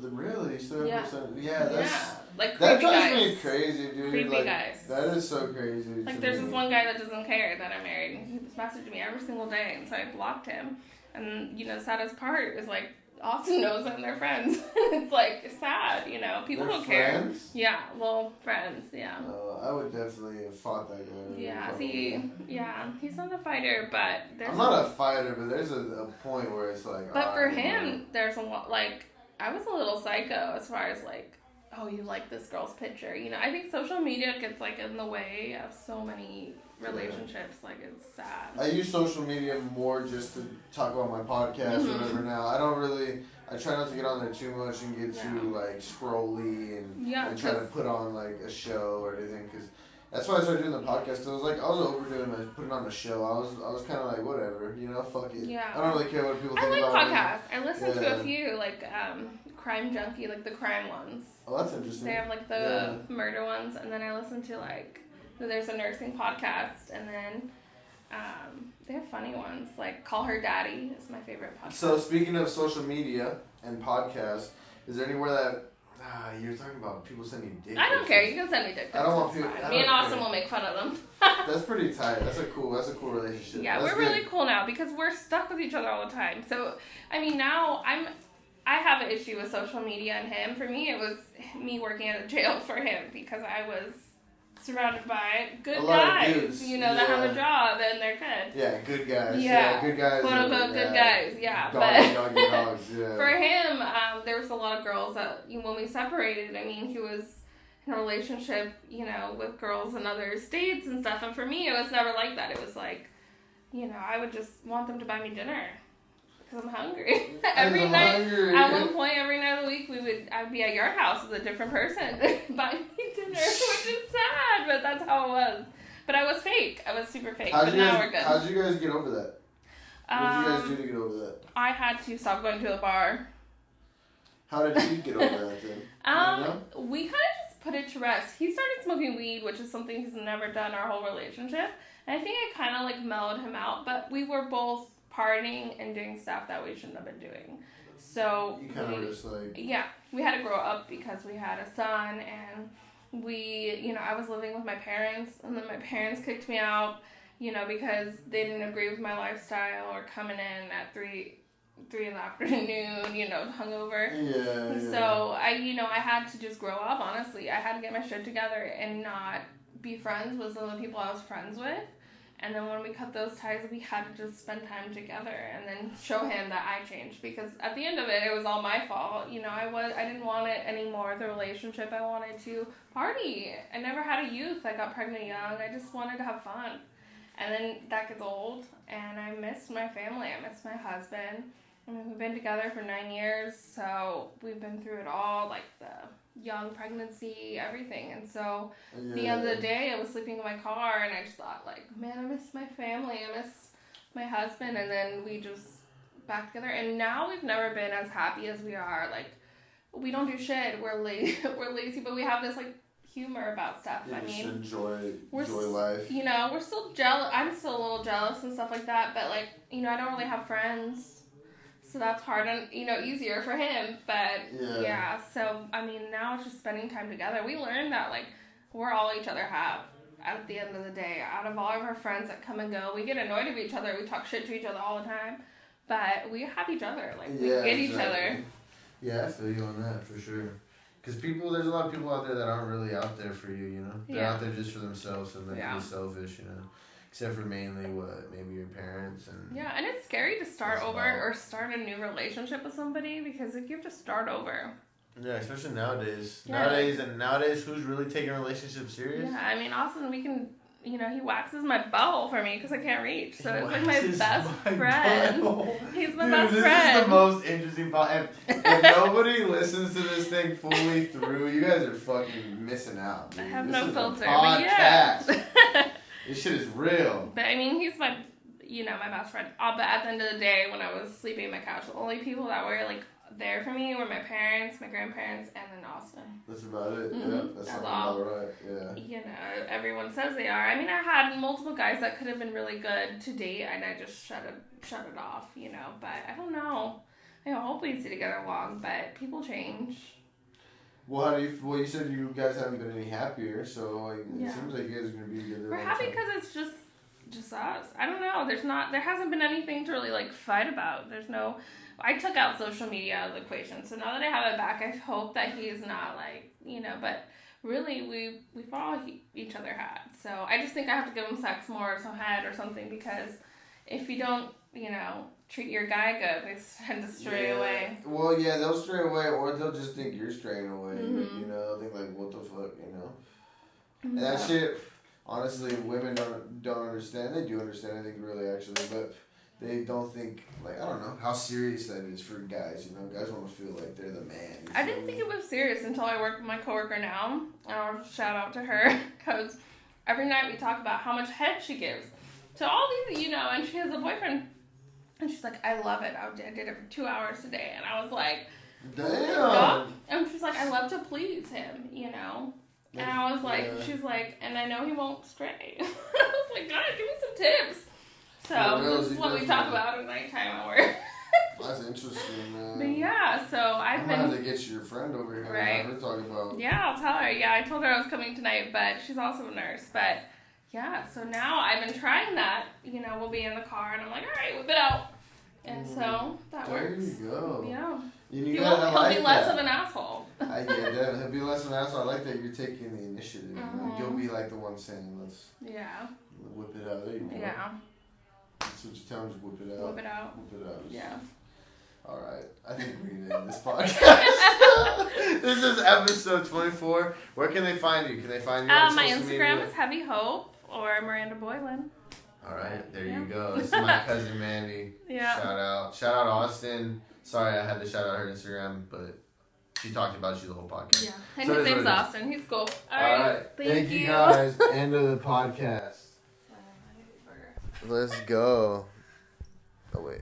like that creepy drives guys. me crazy, dude. Creepy like, guys. That is so crazy. Like there's this one guy that doesn't care that I'm married, and he was messaging me every single day, and so I blocked him. And the saddest part is like Austin knows them, they're friends. It's like sad, people they're don't friends? care. Yeah, well, friends, yeah. I would definitely have fought that guy. Yeah, he's not a fighter, but I'm not a fighter, but there's a point where it's like. But for him, there's a lot. Like I was a little psycho as far as like, oh, you like this girl's picture. I think social media gets like in the way of so many relationships. Like it's sad. I use social media more just to talk about my podcast or whatever now. I try not to get on there too much and get too like scrolly and try to put on like a show or anything, because that's why I started doing the podcast, because I was overdoing it, putting on a show. I was kind of like, whatever, fuck it. Yeah. I don't really care what people think about I like podcasts. I listen to a few, like Crime Junkie, like the crime ones. Oh, that's interesting. They have like the murder ones, and then I listen to like, there's a nursing podcast, and then they have funny ones, like Call Her Daddy is my favorite podcast. So speaking of social media and podcasts, is there anywhere that you're talking about people sending dick pics? I don't care. You can send me dick pics. I don't want people. Me and Austin will make fun of them. That's pretty tight. That's a cool relationship. Yeah, we're really cool now because we're stuck with each other all the time. So now I have an issue with social media and him. For me, it was me working at a jail for him because I was surrounded by good guys, that have a job and they're good. Yeah, good guys. Yeah, good guys. Quote unquote good guys. Yeah, dogs, yeah. For him, there was a lot of girls that when we separated. I mean, he was in a relationship, with girls in other states and stuff. And for me, it was never like that. It was like, I would just want them to buy me dinner. Because I'm hungry. Every night, at one point, every night of the week, I would be at your house with a different person buying me dinner, which is sad, but that's how it was. But I was fake. I was super fake. But now we're good. How did you guys get over that? What did you guys do to get over that? I had to stop going to the bar. How did you get over that then? We kind of just put it to rest. He started smoking weed, which is something he's never done our whole relationship. And I think I kind of like mellowed him out, but we were both partying and doing stuff that we shouldn't have been doing. So you kind of just like... Yeah, we had to grow up because we had a son, and I was living with my parents, and then my parents kicked me out, because they didn't agree with my lifestyle or coming in at 3 in the afternoon, hungover. Yeah. So I had to just grow up, honestly. I had to get my shit together and not be friends with some of the people I was friends with. And then when we cut those ties, we had to just spend time together and then show him that I changed. Because at the end of it, it was all my fault. You know, I didn't want it anymore, the relationship. I wanted to party. I never had a youth. I got pregnant young. I just wanted to have fun. And then that gets old, and I miss my family. I miss my husband. I mean, we've been together for 9 years, so we've been through it all, like the young pregnancy, everything. And so at the end of the day, I was sleeping in my car, and I just thought, like, man, I miss my family. I miss my husband. And then we just back together. And now we've never been as happy as we are. Like, we don't do shit. We're lazy, but we have this, like, humor about stuff. Yeah, I mean, enjoy life. You know, we're still jealous. I'm still a little jealous and stuff like that. But, like, you know, I don't really have friends. So that's hard and, you know, easier for him. But, yeah. So, I mean, now it's just spending time together. We learned that, like, we're all each other have at the end of the day. Out of all of our friends that come and go, we get annoyed at each other. We talk shit to each other all the time. But we have each other. Like, we get each other. Yeah, I feel you on that for sure. Because there's a lot of people out there that aren't really out there for you, you know? They're out there just for themselves and they're pretty selfish, you know? Except for mainly maybe your parents and... Yeah, and it's scary to start over or start a new relationship with somebody because like, you have to start over. Yeah, especially nowadays. Nowadays, who's really taking relationships serious? Yeah, I mean, Austin, we can... You know, he waxes my butthole for me because I can't reach. So it's like my best friend. He's my best friend. This is the most interesting part. If nobody listens to this thing fully through, you guys are fucking missing out, dude. I have this no is filter. A podcast. But yeah. This shit is real. But I mean, he's my best friend. But at the end of the day, when I was sleeping on my couch, the only people that were like there for me were my parents, my grandparents, and then Austin. That's about it. Mm-hmm. Yeah, that's about right. Yeah. You know, everyone says they are. I mean, I had multiple guys that could have been really good to date, and I just shut it off. You know, but I don't know. I hope we stay together long, but people change. Well, you said you guys haven't been any happier, so like, it seems like you guys are gonna be together. We're happy because it's just us. I don't know. There hasn't been anything to really like fight about. I took out social media out of the equation, so now that I have it back, I hope that he's not like, you know, but really we've all each other had. So I just think I have to give him sex more or some head or something because if you don't, you know, treat your guy good, they tend to stray away. Well, yeah, they'll stray away or they'll just think you're straying away. Mm-hmm. You know, they'll think like, what the fuck, you know? And that shit, honestly, women don't understand. They do understand, I think, really, actually, but they don't think, like, I don't know, how serious that is for guys, you know? Guys want to feel like they're the man. I didn't think it was serious until I worked with my coworker now. I'll shout out to her, because every night we talk about how much head she gives to all these, you know, and she has a boyfriend, and she's like, I love it. I did it for 2 hours today, and I was like, damn. And she's like, I love to please him, you know? And I was like, she's like, and I know he won't stray. I was like, God, give me some tips. So this is what we talk about at nighttime at work. That's interesting, man. But yeah, so I'm gonna have to get your friend over here and have her talk about. Yeah, I'll tell her. Yeah, I told her I was coming tonight, but she's also a nurse. But yeah, so now I've been trying that. You know, we'll be in the car, and I'm like, all right, whip it out. And so that works. There you go. Yeah. He'll be less of an asshole. I get that. He'll be less of an asshole. I like that you're taking the initiative. Mm-hmm. Like, you'll be like the one saying, let's whip it out. There you go. Yeah. That's what you tell him, just whip it out. Whip it out. Whip it out. Yeah. All right. I think we need to end this podcast. This is episode 24. Where can they find you? Can they find you on my social Instagram media? is Heavy Hope or Miranda Boylan. All right, there you go. This is my cousin Mandy. Yeah. Shout out Austin. Sorry, I had to shout out her Instagram, but she talked about you the whole podcast. Yeah, and his name's Austin. He's cool. All right. Thank you guys. End of the podcast. Let's go. Oh wait.